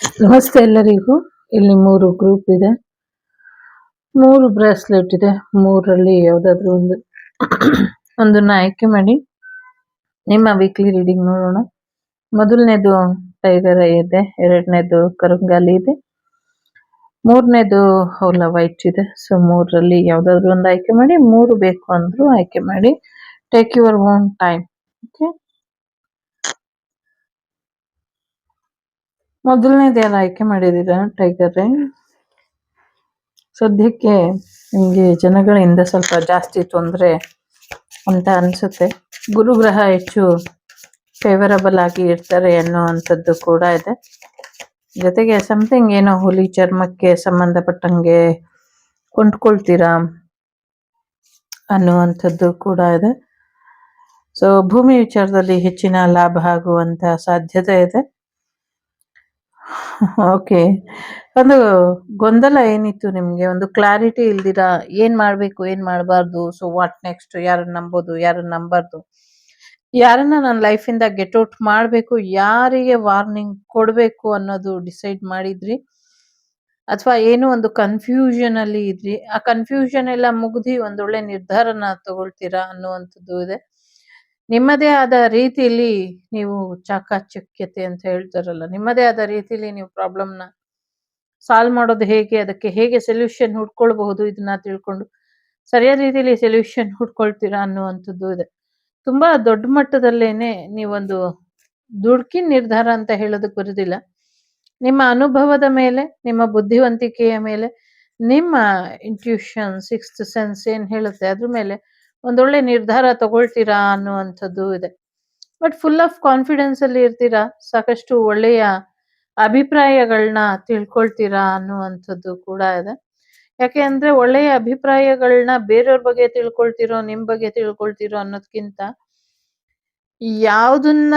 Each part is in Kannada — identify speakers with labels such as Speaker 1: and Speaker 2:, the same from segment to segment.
Speaker 1: ನಮಸ್ತೆ ಎಲ್ಲರಿಗೂ. ಇಲ್ಲಿ 3 ಗ್ರೂಪ್ ಇದೆ, 3 ಬ್ರಾಸ್ಲೆಟ್ ಇದೆ. 3ರಲ್ಲಿ ಯಾವುದಾದ್ರೂ ಒಂದನ್ನ ಆಯ್ಕೆ ಮಾಡಿ ನಿಮ್ಮ ವೀಕ್ಲಿ ರೀಡಿಂಗ್ ನೋಡೋಣ. ಮೊದಲನೇದು ಟೈಗರ್ ಐ ಇದೆ, 2ನೇದು ಕರಂಗಾಲಿ ಇದೆ, 3ನೇದು ಹೌಲ ವೈಟ್ ಇದೆ. ಸೊ 3ರಲ್ಲಿ ಯಾವುದಾದ್ರೂ ಒಂದು ಆಯ್ಕೆ ಮಾಡಿ. 3 ಬೇಕು ಅಂದ್ರೂ ಆಯ್ಕೆ ಮಾಡಿ. Take your own time. Okay, ಮೊದಲನೇದು ಯಾರು ಆಯ್ಕೆ ಮಾಡಿದ್ದೀರಾ? Tiger I. ಸದ್ಯಕ್ಕೆ ನಿಮಗೆ ಜನಗಳಿಂದ ಸ್ವಲ್ಪ ಜಾಸ್ತಿ ತೊಂದರೆ ಅಂತ ಅನಿಸುತ್ತೆ. ಗುರುಗ್ರಹ ಹೆಚ್ಚು ಫೇವರಬಲ್ ಆಗಿ ಇರ್ತಾರೆ ಅನ್ನುವಂಥದ್ದು ಕೂಡ ಇದೆ. ಜೊತೆಗೆ ಸಮಥಿಂಗ್ ಏನೋ ಹುಲಿ ಚರ್ಮಕ್ಕೆ ಸಂಬಂಧಪಟ್ಟಂಗೆ ಕೊಂಡ್ಕೊಳ್ತೀರಾ ಅನ್ನುವಂಥದ್ದು ಕೂಡ ಇದೆ. ಸೊ ಭೂಮಿ ವಿಚಾರದಲ್ಲಿ ಹೆಚ್ಚಿನ ಲಾಭ ಆಗುವಂಥ ಸಾಧ್ಯತೆ ಇದೆ. ಓಕೆ, ಒಂದು ಗೊಂದಲ ಏನಿತ್ತು ನಿಮಗೆ, ಒಂದು ಕ್ಲಾರಿಟಿ ಇಲ್ದಿರಾ ಏನ್ ಮಾಡ್ಬೇಕು ಏನ್ ಮಾಡಬಾರ್ದು, ಸೊ ವಾಟ್ ನೆಕ್ಸ್ಟ್, ಯಾರನ್ನ ನಂಬೋದು ಯಾರನ್ನ ನಂಬಾರ್ದು, ಯಾರನ್ನ ನನ್ನ ಲೈಫಿಂದ ಗೆಟ್ ಔಟ್ ಮಾಡಬೇಕು, ಯಾರಿಗೆ ವಾರ್ನಿಂಗ್ ಕೊಡಬೇಕು ಅನ್ನೋದು ಡಿಸೈಡ್ ಮಾಡಿದ್ರಿ, ಅಥವಾ ಏನೋ ಒಂದು ಕನ್ಫ್ಯೂಷನ್ ಅಲ್ಲಿ ಇದ್ರಿ. ಆ ಕನ್ಫ್ಯೂಷನ್ ಎಲ್ಲ ಮುಗ್ದಿ ಒಂದೊಳ್ಳೆ ನಿರ್ಧಾರನ ತಗೊಳ್ತೀರಾ ಅನ್ನುವಂಥದ್ದು ಇದೆ. ನಿಮ್ಮದೇ ಆದ ರೀತಿಯಲ್ಲಿ ನೀವು ಚಾಕಚಕ್ಯತೆ ಅಂತ ಹೇಳ್ತಾರಲ್ಲ, ನಿಮ್ಮದೇ ಆದ ರೀತಿಯಲ್ಲಿ ನೀವು ಪ್ರಾಬ್ಲಮ್ನ ಸಾಲ್ವ್ ಮಾಡೋದು ಹೇಗೆ, ಅದಕ್ಕೆ ಹೇಗೆ ಸೊಲ್ಯೂಷನ್ ಹುಡ್ಕೊಳ್ಬಹುದು, ಇದನ್ನ ತಿಳ್ಕೊಂಡು ಸರಿಯಾದ ರೀತಿಯಲ್ಲಿ ಸೊಲ್ಯೂಷನ್ ಹುಡ್ಕೊಳ್ತೀರಾ ಅನ್ನುವಂಥದ್ದು ಇದೆ. ತುಂಬಾ ದೊಡ್ಡ ಮಟ್ಟದಲ್ಲೇನೆ ನೀವೊಂದು ದುಡ್ಕಿನ ನಿರ್ಧಾರ ಅಂತ ಹೇಳೋದಕ್ಕೆ ಬರುದಿಲ್ಲ. ನಿಮ್ಮ ಅನುಭವದ ಮೇಲೆ, ನಿಮ್ಮ ಬುದ್ಧಿವಂತಿಕೆಯ ಮೇಲೆ, ನಿಮ್ಮ ಇಂಟ್ಯೂಷನ್, ಸಿಕ್ಸ್ತ್ ಸೆನ್ಸ್ ಏನ್ ಹೇಳುತ್ತೆ ಅದ್ರ ಮೇಲೆ ಒಂದೊಳ್ಳೆ ನಿರ್ಧಾರ ತಗೊಳ್ತೀರಾ ಅನ್ನುವಂಥದ್ದು ಇದೆ. ಬಟ್ ಫುಲ್ ಆಫ್ ಕಾನ್ಫಿಡೆನ್ಸ್ ಅಲ್ಲಿ ಇರ್ತೀರಾ, ಸಾಕಷ್ಟು ಒಳ್ಳೆಯ ಅಭಿಪ್ರಾಯಗಳನ್ನ ತಿಳ್ಕೊಳ್ತೀರಾ ಅನ್ನುವಂಥದ್ದು ಕೂಡ ಇದೆ. ಯಾಕೆ ಅಂದ್ರೆ ಒಳ್ಳೆಯ ಅಭಿಪ್ರಾಯಗಳನ್ನ ಬೇರೆಯವ್ರ ಬಗ್ಗೆ ತಿಳ್ಕೊಳ್ತಿರೋ, ನಿಮ್ ಬಗ್ಗೆ ತಿಳ್ಕೊಳ್ತಿರೋ ಅನ್ನೋದ್ಕಿಂತ ಯಾವ್ದನ್ನ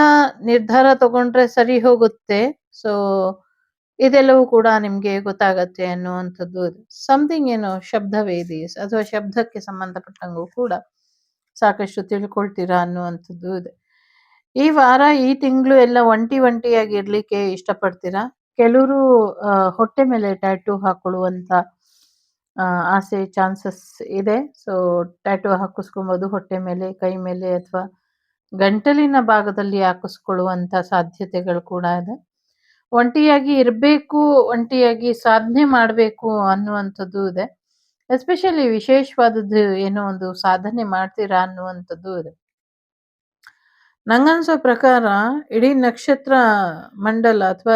Speaker 1: ನಿರ್ಧಾರ ತಗೊಂಡ್ರೆ ಸರಿ ಹೋಗುತ್ತೆ, ಸೊ ಇದೆಲ್ಲವೂ ಕೂಡ ನಿಮ್ಗೆ ಗೊತ್ತಾಗತ್ತೆ ಅನ್ನುವಂಥದ್ದು ಇದೆ. ಸಮಥಿಂಗ್ ಏನೋ ಶಬ್ದವೇದಿ ಅಥವಾ ಶಬ್ದಕ್ಕೆ ಸಂಬಂಧಪಟ್ಟಂಗೂ ಕೂಡ ಸಾಕಷ್ಟು ತಿಳ್ಕೊಳ್ತೀರಾ ಅನ್ನುವಂಥದ್ದು ಇದೆ. ಈ ವಾರ, ಈ ತಿಂಗಳು ಎಲ್ಲ ಒಂಟಿಯಾಗಿ ಇರ್ಲಿಕ್ಕೆ ಇಷ್ಟಪಡ್ತೀರಾ. ಕೆಲವರು ಹೊಟ್ಟೆ ಮೇಲೆ ಟ್ಯಾಟೂ ಹಾಕೊಳ್ಳುವಂತ ಆಸೆ, ಚಾನ್ಸಸ್ ಇದೆ. ಸೊ ಟ್ಯಾಟೂ ಹಾಕಿಸ್ಕೊಬೋದು ಹೊಟ್ಟೆ ಮೇಲೆ, ಕೈ ಮೇಲೆ, ಅಥವಾ ಗಂಟಲಿನ ಭಾಗದಲ್ಲಿ ಹಾಕಿಸ್ಕೊಳ್ಳುವಂತ ಸಾಧ್ಯತೆಗಳು ಕೂಡ ಇದೆ. ಒಂಟಿಯಾಗಿ ಇರಬೇಕು, ಒಂಟಿಯಾಗಿ ಸಾಧನೆ ಮಾಡಬೇಕು ಅನ್ನುವಂಥದ್ದು ಇದೆ. ಎಸ್ಪೆಷಲಿ ವಿಶೇಷವಾದದ್ದು ಏನೋ ಒಂದು ಸಾಧನೆ ಮಾಡ್ತೀರಾ ಅನ್ನುವಂಥದ್ದು ಇದೆ. ನಂಗನ್ಸೋ ಪ್ರಕಾರ ಇಡೀ ನಕ್ಷತ್ರ ಮಂಡಲ ಅಥವಾ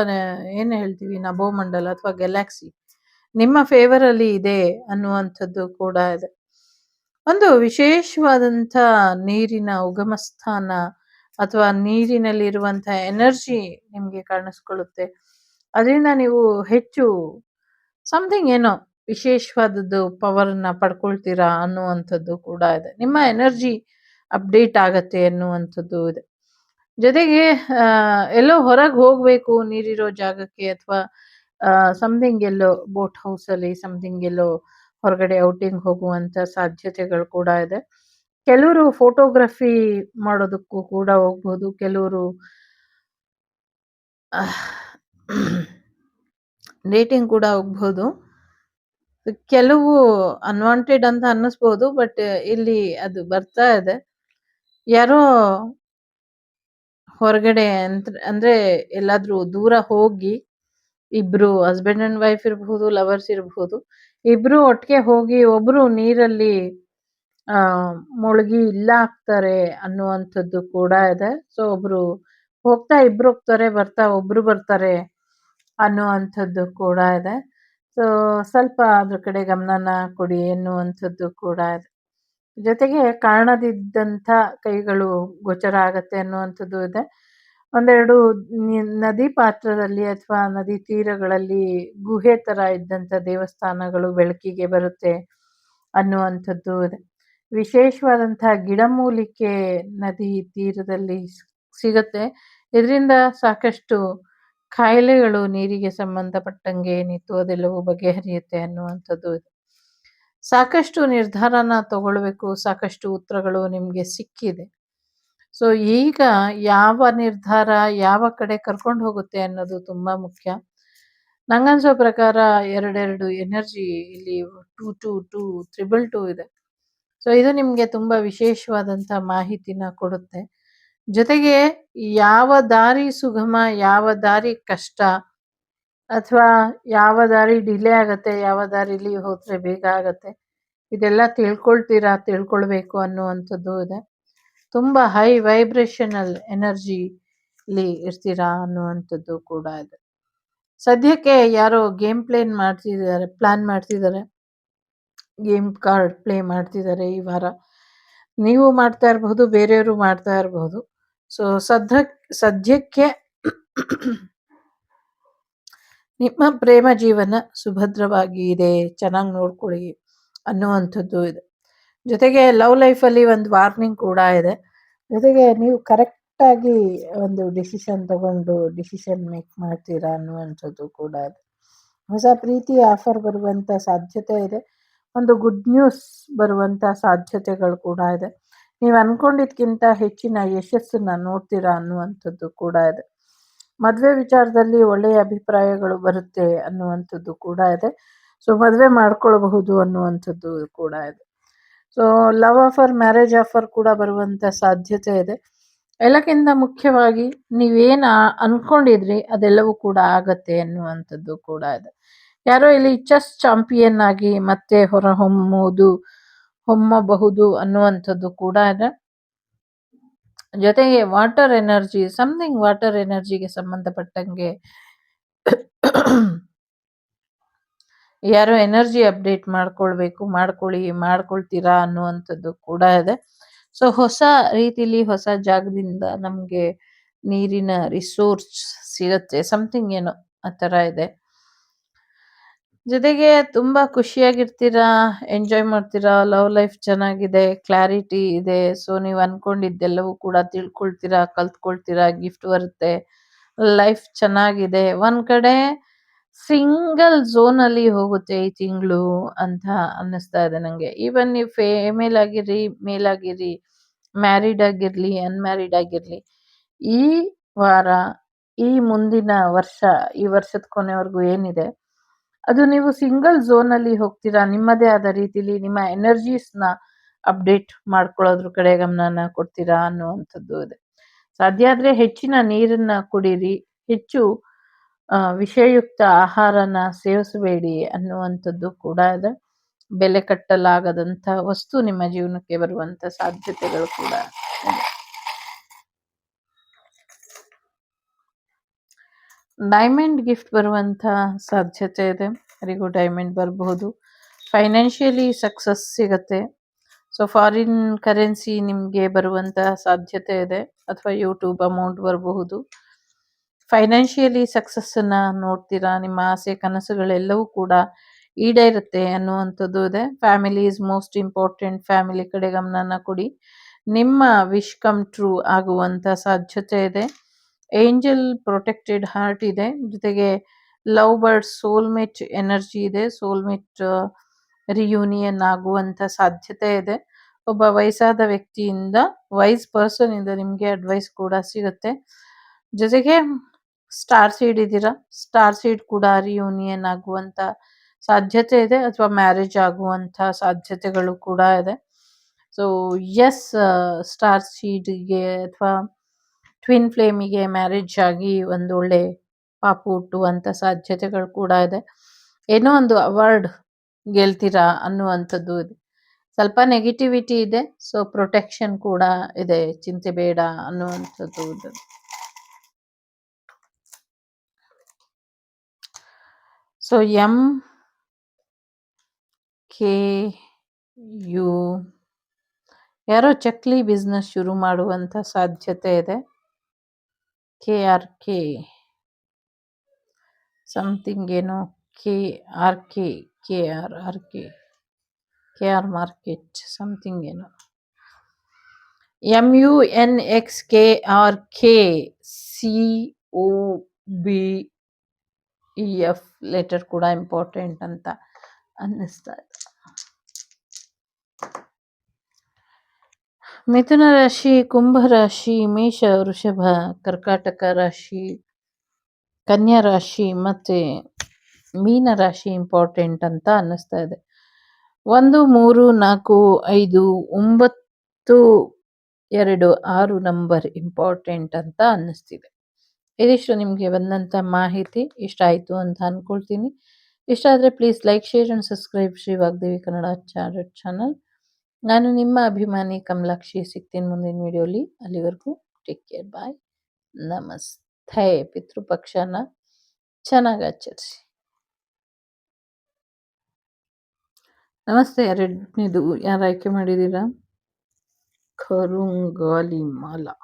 Speaker 1: ಏನ್ ಹೇಳ್ತೀವಿ ನಭೋಮಂಡಲ ಅಥವಾ ಗ್ಯಾಲಾಕ್ಸಿ ನಿಮ್ಮ ಫೇವರ್ ಅಲ್ಲಿ ಇದೆ ಅನ್ನುವಂಥದ್ದು ಕೂಡ ಇದೆ. ಒಂದು ವಿಶೇಷವಾದಂಥ ನೀರಿನ ಉಗಮ ಸ್ಥಾನ ಅಥವಾ ನೀರಿನಲ್ಲಿರುವಂಥ ಎನರ್ಜಿ ನಿಮ್ಗೆ ಕಾಣಿಸ್ಕೊಳ್ಳುತ್ತೆ. ಅದರಿಂದ ನೀವು ಹೆಚ್ಚು ಸಮಥಿಂಗ್ ಏನೋ ವಿಶೇಷವಾದದ್ದು ಪವರ್ನ ಪಡ್ಕೊಳ್ತೀರಾ ಅನ್ನುವಂಥದ್ದು ಕೂಡ ಇದೆ. ನಿಮ್ಮ ಎನರ್ಜಿ ಅಪ್ಡೇಟ್ ಆಗತ್ತೆ ಅನ್ನುವಂಥದ್ದು ಇದೆ. ಜೊತೆಗೆ ಎಲ್ಲೋ ಹೊರಗೆ ಹೋಗ್ಬೇಕು ನೀರಿರೋ ಜಾಗಕ್ಕೆ, ಅಥವಾ ಸಮಥಿಂಗ್ ಎಲ್ಲೋ ಬೋಟ್ ಹೌಸ್ ಅಲ್ಲಿ ಸಮಥಿಂಗ್ ಎಲ್ಲೋ ಹೊರಗಡೆ ಔಟಿಂಗ್ ಹೋಗುವಂತ ಸಾಧ್ಯತೆಗಳು ಕೂಡ ಇದೆ. ಕೆಲವರು ಫೋಟೋಗ್ರಫಿ ಮಾಡೋದಕ್ಕೂ ಕೂಡ ಹೋಗ್ಬೋದು, ಕೆಲವರು ಡೇಟಿಂಗ್ ಕೂಡ ಹೋಗ್ಬೋದು. ಕೆಲವು ಅನ್ವಾಂಟೆಡ್ ಅಂತ ಅನ್ನಿಸ್ಬೋದು, ಬಟ್ ಇಲ್ಲಿ ಅದು ಬರ್ತಾ ಇದೆ. ಯಾರೋ ಹೊರಗಡೆ ಅಂದ್ರೆ ಎಲ್ಲಾದ್ರೂ ದೂರ ಹೋಗಿ, ಇಬ್ರು ಹಸ್ಬೆಂಡ್ ಅಂಡ್ ವೈಫ್ ಇರಬಹುದು, ಲವರ್ಸ್ ಇರಬಹುದು, ಇಬ್ರು ಒಟ್ಟಿಗೆ ಹೋಗಿ ಒಬ್ರು ನೀರಲ್ಲಿ ಮುಳುಗಿ ಇಲ್ಲ ಆಗ್ತಾರೆ ಅನ್ನುವಂಥದ್ದು ಕೂಡ ಇದೆ. ಸೊ ಒಬ್ರು ಹೋಗ್ತಾ ಇಬ್ರು ಹೋಗ್ತಾರೆ, ಬರ್ತಾ ಒಬ್ರು ಬರ್ತಾರೆ ಅನ್ನುವಂಥದ್ದು ಕೂಡ ಇದೆ. ಸೊ ಸ್ವಲ್ಪ ಅದ್ರ ಕಡೆ ಗಮನನ ಕೊಡಿ ಎನ್ನುವಂಥದ್ದು ಕೂಡ ಇದೆ. ಜೊತೆಗೆ ಕಾಣದಿದ್ದಂಥ ಕೈಗಳು ಗೋಚರ ಆಗತ್ತೆ ಅನ್ನುವಂಥದ್ದು ಇದೆ. ಒಂದೆರಡು ನದಿ ಪಾತ್ರದಲ್ಲಿ ಅಥವಾ ನದಿ ತೀರಗಳಲ್ಲಿ ಗುಹೆ ತರ ಇದ್ದಂಥ ದೇವಸ್ಥಾನಗಳು ಬೆಳಕಿಗೆ ಬರುತ್ತೆ ಅನ್ನುವಂಥದ್ದು ಇದೆ. ವಿಶೇಷವಾದಂತಹ ಗಿಡಮೂಲಿಕೆ ನದಿ ತೀರದಲ್ಲಿ ಸಿಗತ್ತೆ. ಇದರಿಂದ ಸಾಕಷ್ಟು ಕಾಯಿಲೆಗಳು ನೀರಿಗೆ ಸಂಬಂಧಪಟ್ಟಂಗೆ ಏನಿತ್ತು ಅದೆಲ್ಲವೂ ಬಗೆಹರಿಯುತ್ತೆ ಅನ್ನುವಂಥದ್ದು ಇದೆ. ಸಾಕಷ್ಟು ನಿರ್ಧಾರನ ತಗೊಳ್ಬೇಕು, ಸಾಕಷ್ಟು ಉತ್ತರಗಳು ನಿಮ್ಗೆ ಸಿಕ್ಕಿದೆ. ಸೊ ಈಗ ಯಾವ ನಿರ್ಧಾರ ಯಾವ ಕಡೆ ಕರ್ಕೊಂಡು ಹೋಗುತ್ತೆ ಅನ್ನೋದು ತುಂಬಾ ಮುಖ್ಯ. ನಂಗನ್ಸೋ ಪ್ರಕಾರ 2 ಎನರ್ಜಿ ಇಲ್ಲಿ 2 2 ಇದೆ. ಸೊ ಇದು ನಿಮ್ಗೆ ತುಂಬಾ ವಿಶೇಷವಾದಂತ ಮಾಹಿತಿನ ಕೊಡುತ್ತೆ. ಜೊತೆಗೆ ಯಾವ ದಾರಿ ಸುಗಮ, ಯಾವ ದಾರಿ ಕಷ್ಟ, ಅಥವಾ ಯಾವ ದಾರಿ ಡಿಲೇ ಆಗತ್ತೆ, ಯಾವ ದಾರಿಲಿ ಹೋದ್ರೆ ಬೇಗ ಆಗತ್ತೆ, ಇದೆಲ್ಲ ತಿಳ್ಕೊಳ್ಬೇಕು ಅನ್ನುವಂಥದ್ದು ಇದೆ. ತುಂಬಾ ಹೈ ವೈಬ್ರೇಷನಲ್ ಎನರ್ಜಿಲಿ ಇರ್ತೀರಾ ಅನ್ನುವಂಥದ್ದು ಕೂಡ ಇದೆ. ಸದ್ಯಕ್ಕೆ ಯಾರೋ ಪ್ಲಾನ್ ಮಾಡ್ತಿದ್ದಾರೆ, ಗೇಮ್ ಕಾರ್ಡ್ ಪ್ಲೇ ಮಾಡ್ತಿದ್ದಾರೆ ಈ ವಾರ. ನೀವು ಮಾಡ್ತಾ ಇರಬಹುದು, ಬೇರೆಯವರು ಮಾಡ್ತಾ ಇರಬಹುದು. ಸೊ ಸದ್ಯಕ್ಕೆ ನಿಮ್ಮ ಪ್ರೇಮ ಜೀವನ ಸುಭದ್ರವಾಗಿ ಇದೆ, ಚೆನ್ನಾಗಿ ನೋಡ್ಕೊಳ್ಳಿ ಅನ್ನುವಂಥದ್ದು ಇದೆ. ಜೊತೆಗೆ ಲವ್ ಲೈಫಲ್ಲಿ ಒಂದು ವಾರ್ನಿಂಗ್ ಕೂಡ ಇದೆ. ಜೊತೆಗೆ ನೀವು ಕರೆಕ್ಟಾಗಿ ಒಂದು ಡಿಸಿಷನ್ ಮೇಕ್ ಮಾಡ್ತೀರಾ ಅನ್ನುವಂಥದ್ದು ಕೂಡ ಇದೆ. ಹೊಸ ಪ್ರೀತಿ ಆಫರ್ ಬರುವಂಥ ಸಾಧ್ಯತೆ ಇದೆ. ಒಂದು ಗುಡ್ ನ್ಯೂಸ್ ಬರುವಂಥ ಸಾಧ್ಯತೆಗಳು ಕೂಡ ಇದೆ. ನೀವು ಅನ್ಕೊಂಡಿದ್ಕಿಂತ ಹೆಚ್ಚಿನ ಯಶಸ್ಸನ್ನ ನೋಡ್ತೀರಾ ಅನ್ನುವಂಥದ್ದು ಕೂಡ ಇದೆ. ಮದುವೆ ವಿಚಾರದಲ್ಲಿ ಒಳ್ಳೆಯ ಅಭಿಪ್ರಾಯಗಳು ಬರುತ್ತೆ ಅನ್ನುವಂಥದ್ದು ಕೂಡ ಇದೆ. ಸೊ ಮದುವೆ ಮಾಡ್ಕೊಳ್ಬಹುದು ಅನ್ನುವಂಥದ್ದು ಕೂಡ ಇದೆ. So love offer, marriage offer ಕೂಡ ಬರುವಂಥ ಸಾಧ್ಯತೆ ಇದೆ. ಎಲ್ಲಕ್ಕಿಂತ ಮುಖ್ಯವಾಗಿ ನೀವೇನು ಅನ್ಕೊಂಡಿದ್ರಿ ಅದೆಲ್ಲವೂ ಕೂಡ ಆಗತ್ತೆ ಅನ್ನುವಂಥದ್ದು ಕೂಡ ಇದೆ. ಯಾರೋ ಇಲ್ಲಿ ಚೆಸ್ ಚಾಂಪಿಯನ್ ಆಗಿ ಮತ್ತೆ ಹೊಮ್ಮಬಹುದು ಅನ್ನುವಂಥದ್ದು ಕೂಡ ಇದೆ. ಜೊತೆಗೆ ವಾಟರ್ ಎನರ್ಜಿಗೆ ಸಂಬಂಧಪಟ್ಟಂಗೆ ಯಾರೋ ಎನರ್ಜಿ ಅಪ್ಡೇಟ್ ಮಾಡ್ಕೊಳ್ತೀರಾ ಅನ್ನುವಂಥದ್ದು ಕೂಡ ಇದೆ. ಸೊ ಹೊಸ ರೀತಿಲಿ, ಹೊಸ ಜಾಗದಿಂದ ನಮ್ಗೆ ನೀರಿನ ರಿಸೋರ್ಸ್ ಸಿಗತ್ತೆ, ಸಮಥಿಂಗ್ ಏನೋ ಆ ಥರ ಇದೆ. ಜೊತೆಗೆ ತುಂಬಾ ಖುಷಿಯಾಗಿರ್ತೀರಾ, ಎಂಜಾಯ್ ಮಾಡ್ತೀರಾ, ಲವ್ ಲೈಫ್ ಚೆನ್ನಾಗಿದೆ, ಕ್ಲಾರಿಟಿ ಇದೆ. ಸೊ ನೀವು ಅನ್ಕೊಂಡಿದ್ದೆಲ್ಲವೂ ಕೂಡ ತಿಳ್ಕೊಳ್ತೀರಾ, ಕಲ್ತ್ಕೊಳ್ತೀರಾ, ಗಿಫ್ಟ್ ಬರುತ್ತೆ, ಲೈಫ್ ಚೆನ್ನಾಗಿದೆ. ಒಂದ್ ಕಡೆ ಸಿಂಗಲ್ ಝೋನ್ ಅಲ್ಲಿ ಹೋಗುತ್ತೆ ಈ ತಿಂಗಳು ಅಂತ ಅನ್ನಿಸ್ತಾ ಇದೆ ನಂಗೆ. ಈವನ್ ನೀವು ಫೇಮೇಲ್ ಆಗಿರ್ರಿ, ಮೇಲ್ ಆಗಿರ್ರಿ, ಮ್ಯಾರಿಡ್ ಆಗಿರ್ಲಿ, ಅನ್ಮ್ಯಾರಿಡ್ ಆಗಿರ್ಲಿ, ಈ ವಾರ, ಈ ಮುಂದಿನ ವರ್ಷ, ಈ ವರ್ಷದ ಕೊನೆವರೆಗೂ ಏನಿದೆ ಅದು ನೀವು ಸಿಂಗಲ್ ಝೋನ್ ಅಲ್ಲಿ ಹೋಗ್ತೀರಾ. ನಿಮ್ಮದೇ ಆದ ರೀತಿಲಿ ನಿಮ್ಮ ಎನರ್ಜೀಸ್ನ ಅಪ್ಡೇಟ್ ಮಾಡ್ಕೊಳ್ಳೋದ್ರ ಕಡೆ ಗಮನನ ಕೊಡ್ತೀರಾ ಅನ್ನುವಂಥದ್ದು ಇದೆ. ಸಾಧ್ಯ ಆದ್ರೆ ಹೆಚ್ಚಿನ ನೀರನ್ನ ಕುಡೀರಿ, ಹೆಚ್ಚು ವಿಷಯುಕ್ತ ಆಹಾರನ ಸೇವಿಸಬೇಡಿ ಅನ್ನುವಂಥದ್ದು ಕೂಡ ಇದೆ. ಬೆಲೆ ಕಟ್ಟಲಾಗದಂಥ ವಸ್ತು ನಿಮ್ಮ ಜೀವನಕ್ಕೆ ಬರುವಂಥ ಸಾಧ್ಯತೆಗಳು ಕೂಡ ಇದೆ. ಡೈಮಂಡ್ ಗಿಫ್ಟ್ ಬರುವಂಥ ಸಾಧ್ಯತೆ ಇದೆ, ಯಾರಿಗೂ ಡೈಮಂಡ್ ಬರಬಹುದು. ಫೈನಾನ್ಷಿಯಲಿ ಸಕ್ಸಸ್ ಸಿಗತ್ತೆ. ಸೊ ಫಾರಿನ್ ಕರೆನ್ಸಿ ನಿಮಗೆ ಬರುವಂಥ ಸಾಧ್ಯತೆ ಇದೆ, ಅಥವಾ ಯೂಟ್ಯೂಬ್ ಅಮೌಂಟ್ ಬರಬಹುದು. ಫೈನಾನ್ಷಿಯಲಿ ಸಕ್ಸಸ್ಸನ್ನು ನೋಡ್ತೀರಾ, ನಿಮ್ಮ ಆಸೆ ಕನಸುಗಳೆಲ್ಲವೂ ಕೂಡ ಈಡೇರುತ್ತೆ ಅನ್ನುವಂಥದ್ದು ಇದೆ. Family is most important, family ಕಡೆ ಗಮನನ ಕೊಡಿ. ನಿಮ್ಮ ವಿಶ್ ಕಮ್ ಟ್ರೂ ಆಗುವಂಥ ಸಾಧ್ಯತೆ ಇದೆ. ಏಂಜಲ್ ಪ್ರೊಟೆಕ್ಟೆಡ್ ಹಾರ್ಟ್ ಇದೆ. ಜೊತೆಗೆ ಲವ್ ಬರ್ಡ್ ಸೋಲ್ಮೇಟ್ ಎನರ್ಜಿ ಇದೆ. ಸೋಲ್ಮೇಟ್ ರಿಯೂನಿಯನ್ ಆಗುವಂಥ ಸಾಧ್ಯತೆ ಇದೆ. ಒಬ್ಬ ವಯಸ್ಸಾದ ವ್ಯಕ್ತಿಯಿಂದ, ವೈಸ್ ಪರ್ಸನ್ ಇಂದ ನಿಮಗೆ ಅಡ್ವೈಸ್ ಕೂಡ ಸಿಗುತ್ತೆ. ಜೊತೆಗೆ ಸ್ಟಾರ್ ಸೀಡ್ ಇದ್ದೀರಾ, ಸ್ಟಾರ್ ಸೀಡ್ ಕೂಡ ರಿಯೂನಿಯನ್ ಆಗುವಂಥ ಸಾಧ್ಯತೆ ಇದೆ, ಅಥವಾ ಮ್ಯಾರೇಜ್ ಆಗುವಂಥ ಸಾಧ್ಯತೆಗಳು ಕೂಡ ಇದೆ. ಸೊ ಎಸ್, ಸ್ಟಾರ್ ಸೀಡ್ಗೆ ಅಥವಾ ಟ್ವಿನ್ ಫ್ಲೇಮಿಗೆ ಮ್ಯಾರೇಜ್ ಆಗಿ ಒಂದು ಒಳ್ಳೆ ಪಾಪು ಹುಟ್ಟುವಂಥ ಸಾಧ್ಯತೆಗಳು ಕೂಡ ಇದೆ. ಏನೋ ಒಂದು ಅವಾರ್ಡ್ ಗೆಲ್ತೀರಾ ಅನ್ನುವಂಥದ್ದು ಇದೆ. ಸ್ವಲ್ಪ ನೆಗೆಟಿವಿಟಿ ಇದೆ, ಸೊ ಪ್ರೊಟೆಕ್ಷನ್ ಕೂಡ ಇದೆ, ಚಿಂತೆ ಬೇಡ ಅನ್ನುವಂಥದ್ದು ಇದೆ. ಸೊ MKU ಯಾರೋ ಚಕ್ಲಿ ಬಿಸ್ನೆಸ್ ಶುರು ಮಾಡುವಂಥ ಸಾಧ್ಯತೆ ಇದೆ. KRK ಸಮಥಿಂಗ್ ಏನೋ, KR ಮಾರ್ಕೆಟ್ ಸಮಥಿಂಗ್ ಏನೋ, MUNXKRK COBEF ಲೆಟರ್ ಕೂಡ ಇಂಪಾರ್ಟೆಂಟ್ ಅಂತ ಅನ್ನಿಸ್ತಾ ಇದೆ. ಮಿಥುನ ರಾಶಿ, ಕುಂಭ ರಾಶಿ, ಮೇಷ, ವೃಷಭ, ಕರ್ಕಾಟಕ ರಾಶಿ, ಕನ್ಯಾ ರಾಶಿ ಮತ್ತೆ ಮೀನ ರಾಶಿ ಇಂಪಾರ್ಟೆಂಟ್ ಅಂತ ಅನ್ನಿಸ್ತಾ ಇದೆ. 1, 3, 4, 5, 9, 2, 6 ನಂಬರ್ ಇಂಪಾರ್ಟೆಂಟ್ ಅಂತ ಅನ್ನಿಸ್ತಿದೆ. ಇದಿಷ್ಟು ನಿಮಗೆ ಬಂದಂಥ ಮಾಹಿತಿ ಇಷ್ಟ ಆಯಿತು ಅಂತ ಅಂದ್ಕೊಳ್ತೀನಿ. ಇಷ್ಟ ಆದರೆ please like, share and subscribe Shri Vagdevi Kannada channel. ನಾನು ನಿಮ್ಮ ಅಭಿಮಾನಿ ಕಮಲಾಕ್ಷಿ. ಸಿಗ್ತೀನಿ ಮುಂದಿನ ವಿಡಿಯೋಲಿ. ಅಲ್ಲಿವರೆಗೂ ಟೇಕ್ ಕೇರ್. ಬಾಯ್. ನಮಸ್ತೆ. ಪಿತೃಪಕ್ಷನ ಚೆನ್ನಾಗಿ ಆಚರಿಸಿ. ನಮಸ್ತೆ. ಎರಡನೇದು ಯಾರು ಆಯ್ಕೆ ಮಾಡಿದ್ದೀರಾ? ಖರುಂಗಾಲಿ ಮಾಲಾ.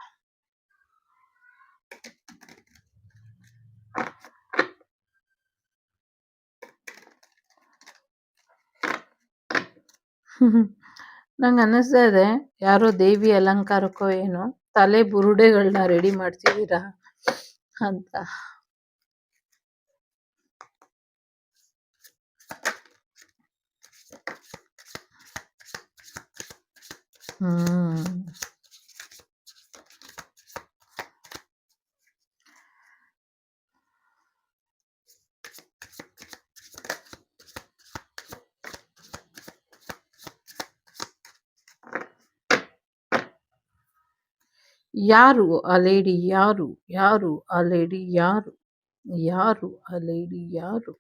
Speaker 1: ನಂಗೆ ಅನ್ನಿಸ್ತಾ ಇದೆ ಯಾರೋ ದೇವಿ ಅಲಂಕಾರಕ್ಕೋ ಏನೋ ತಲೆ ಬುರುಡೆಗಳನ್ನ ರೆಡಿ ಮಾಡ್ತಿದ್ದೀರಾ ಅಂತ. ಯಾರು ಆ ಲೇಡಿ? ಯಾರು ಯಾರು ಆ ಲೇಡಿ? ಯಾರು ಯಾರು ಆ ಲೇಡಿ? ಯಾರು?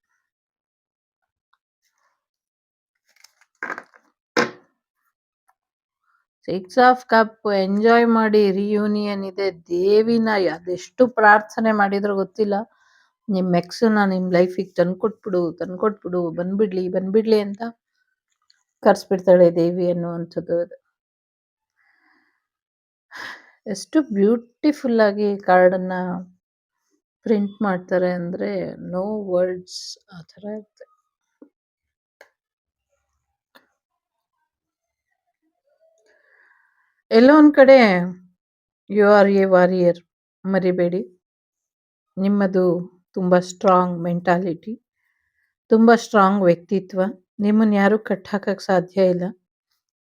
Speaker 1: Six of cup. ಎಂಜಾಯ್ ಮಾಡಿ. ರಿಯೂನಿಯನ್ ಇದೆ. ದೇವಿನ ಅದೆಷ್ಟು ಪ್ರಾರ್ಥನೆ ಮಾಡಿದ್ರು ಗೊತ್ತಿಲ್ಲ, ನಿಮ್ಮ ಎಕ್ಸನ್ನ ನಿಮ್ಮ ಲೈಫಿಗೆ ತಂದ್ಕೊಟ್ಬಿಡು, ಬಂದ್ಬಿಡ್ಲಿ ಅಂತ ಕರ್ಸ್ಬಿಡ್ತಾಳೆ ದೇವಿ ಅನ್ನುವಂಥದ್ದು. ಎಷ್ಟು ಬ್ಯೂಟಿಫುಲ್ ಆಗಿ ಕಾರ್ಡನ್ನ ಪ್ರಿಂಟ್ ಮಾಡ್ತಾರೆ ಅಂದರೆ ನೋ ವರ್ಡ್ಸ್. ಆ ಥರ ಇರುತ್ತೆ. ಎಲ್ಲೋ ಒಂದು ಕಡೆ ಯು ಆರ್ ಎ ವಾರಿಯರ್, ಮರಿಬೇಡಿ. ನಿಮ್ಮದು ತುಂಬ ಸ್ಟ್ರಾಂಗ್ ಮೆಂಟಾಲಿಟಿ, ತುಂಬ ಸ್ಟ್ರಾಂಗ್ ವ್ಯಕ್ತಿತ್ವ. ನಿಮ್ಮನ್ನು ಯಾರೂ ಕಟ್ಟಾಕಕ್ಕೆ ಸಾಧ್ಯ ಇಲ್ಲ.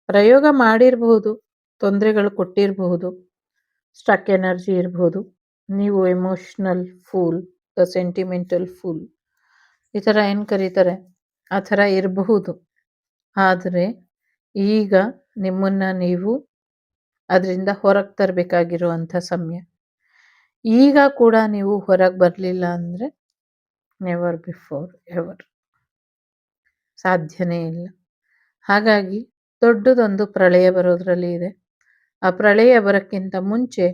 Speaker 1: ಪ್ರಯೋಗ ಮಾಡಿರಬಹುದು, ತೊಂದರೆಗಳು ಕೊಟ್ಟಿರಬಹುದು, ಸ್ಟಕ್ ಎನರ್ಜಿ ಇರಬಹುದು. ನೀವು ಎಮೋಷ್ನಲ್ ಫೂಲ್, ಸೆಂಟಿಮೆಂಟಲ್ ಫೂಲ್, ಈ ಥರ ಏನು ಕರೀತಾರೆ, ಆ ಥರ ಇರಬಹುದು. ಆದರೆ ಈಗ ನಿಮ್ಮನ್ನು ನೀವು ಅದರಿಂದ ಹೊರಗೆ ತರಬೇಕಾಗಿರುವಂಥ ಸಮಯ. ಈಗ ಕೂಡ ನೀವು ಹೊರಗೆ ಬರಲಿಲ್ಲ ಅಂದರೆ ನೆವರ್ ಬಿಫೋರ್ ಎವರ್, ಸಾಧ್ಯನೇ ಇಲ್ಲ. ಹಾಗಾಗಿ ದೊಡ್ಡದೊಂದು ಪ್ರಳಯ ಬರೋದ್ರಲ್ಲಿ ಇದೆ. ಆ ಪ್ರಳಯ ಬರೋಕ್ಕಿಂತ ಮುಂಚೆ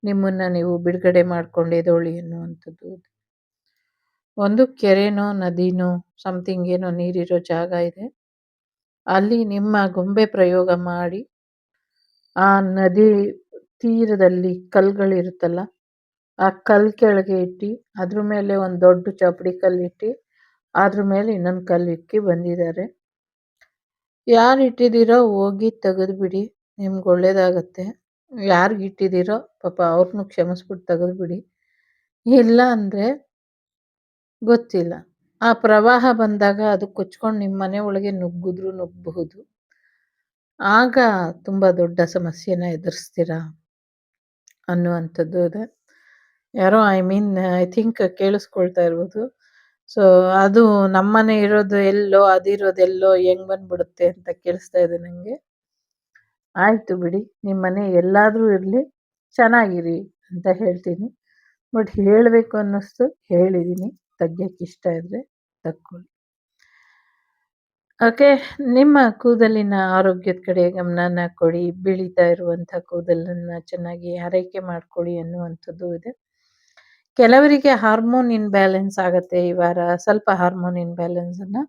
Speaker 1: ನಿಮ್ಮನ್ನು ನೀವು ಬಿಡುಗಡೆ ಮಾಡ್ಕೊಂಡು ಎದೊಳಿ ಅನ್ನುವಂಥದ್ದು. ಒಂದು ಕೆರೆನೋ ನದಿನೋ ಸಮಥಿಂಗ್ ಏನೋ ನೀರಿರೋ ಜಾಗ ಇದೆ. ಅಲ್ಲಿ ನಿಮ್ಮ ಗೊಂಬೆ ಪ್ರಯೋಗ ಮಾಡಿ ಆ ನದಿ ತೀರದಲ್ಲಿ ಕಲ್ಲುಗಳಿರುತ್ತಲ್ಲ, ಆ ಕಲ್ಲು ಕೆಳಗೆ ಇಟ್ಟು ಅದ್ರ ಮೇಲೆ ಒಂದು ದೊಡ್ಡ ಚಪ್ಪಡಿ ಕಲ್ಲಿಟ್ಟು ಅದ್ರ ಮೇಲೆ ಇನ್ನೊಂದು ಕಲ್ಲು ಇಕ್ಕಿ ಬಂದಿದ್ದಾರೆ. ಯಾರು ಇಟ್ಟಿದ್ದೀರೋ ಹೋಗಿ ತೆಗೆದುಬಿಡಿ, ನಿಮ್ಗೆ ಒಳ್ಳೇದಾಗತ್ತೆ. ಯಾರಿಗೆ ಇಟ್ಟಿದ್ದೀರೋ ಪಾಪ ಅವ್ರನ್ನೂ ಕ್ಷಮಿಸ್ಬಿಟ್ಟು ತೆಗೆದುಬಿಡಿ. ಇಲ್ಲ ಅಂದರೆ ಗೊತ್ತಿಲ್ಲ, ಆ ಪ್ರವಾಹ ಬಂದಾಗ ಅದು ಕೊಚ್ಕೊಂಡು ನಿಮ್ಮ ಮನೆ ಒಳಗೆ ನುಗ್ಗಬಹುದು. ಆಗ ತುಂಬ ದೊಡ್ಡ ಸಮಸ್ಯೆನ ಎದುರಿಸ್ತೀರಾ ಅನ್ನುವಂಥದ್ದು ಇದೆ. ಯಾರೋ ಐ ಥಿಂಕ್ ಕೇಳಿಸ್ಕೊಳ್ತಾ ಇರ್ಬೋದು. ಸೊ ಅದು ನಮ್ಮನೆ ಇರೋದು ಎಲ್ಲೋ, ಅದಿರೋದೆಲ್ಲೋ, ಹೆಂಗೆ ಬಂದ್ಬಿಡುತ್ತೆ ಅಂತ ಕೇಳಿಸ್ತಾ ಇದೆ ನನಗೆ. ಆಯಿತು ಬಿಡಿ, ನಿಮ್ಮ ಮನೆ ಎಲ್ಲಾದರೂ ಇರಲಿ, ಚೆನ್ನಾಗಿರಿ ಅಂತ ಹೇಳ್ತೀನಿ. ಬಟ್ ಹೇಳಬೇಕು ಅನ್ನಿಸ್ತು, ಹೇಳಿದ್ದೀನಿ. ತೆಗ್ಯೋಕ್ಕೆ ಇಷ್ಟ ಇದ್ದರೆ ತಕ್ಕೊಳ್ಳಿ. ಓಕೆ. ನಿಮ್ಮ ಕೂದಲಿನ ಆರೋಗ್ಯದ ಕಡೆ ಗಮನನ ಕೊಡಿ. ಬೆಳೀತಾ ಇರುವಂಥ ಕೂದಲನ್ನು ಚೆನ್ನಾಗಿ ಆರೈಕೆ ಮಾಡ್ಕೊಳ್ಳಿ ಅನ್ನುವಂಥದ್ದು ಇದೆ. ಕೆಲವರಿಗೆ ಹಾರ್ಮೋನ್ ಇನ್ಬ್ಯಾಲೆನ್ಸ್ ಆಗುತ್ತೆ ಈ ವಾರ. ಸ್ವಲ್ಪ ಹಾರ್ಮೋನ್ ಇನ್ಬ್ಯಾಲೆನ್ಸನ್ನು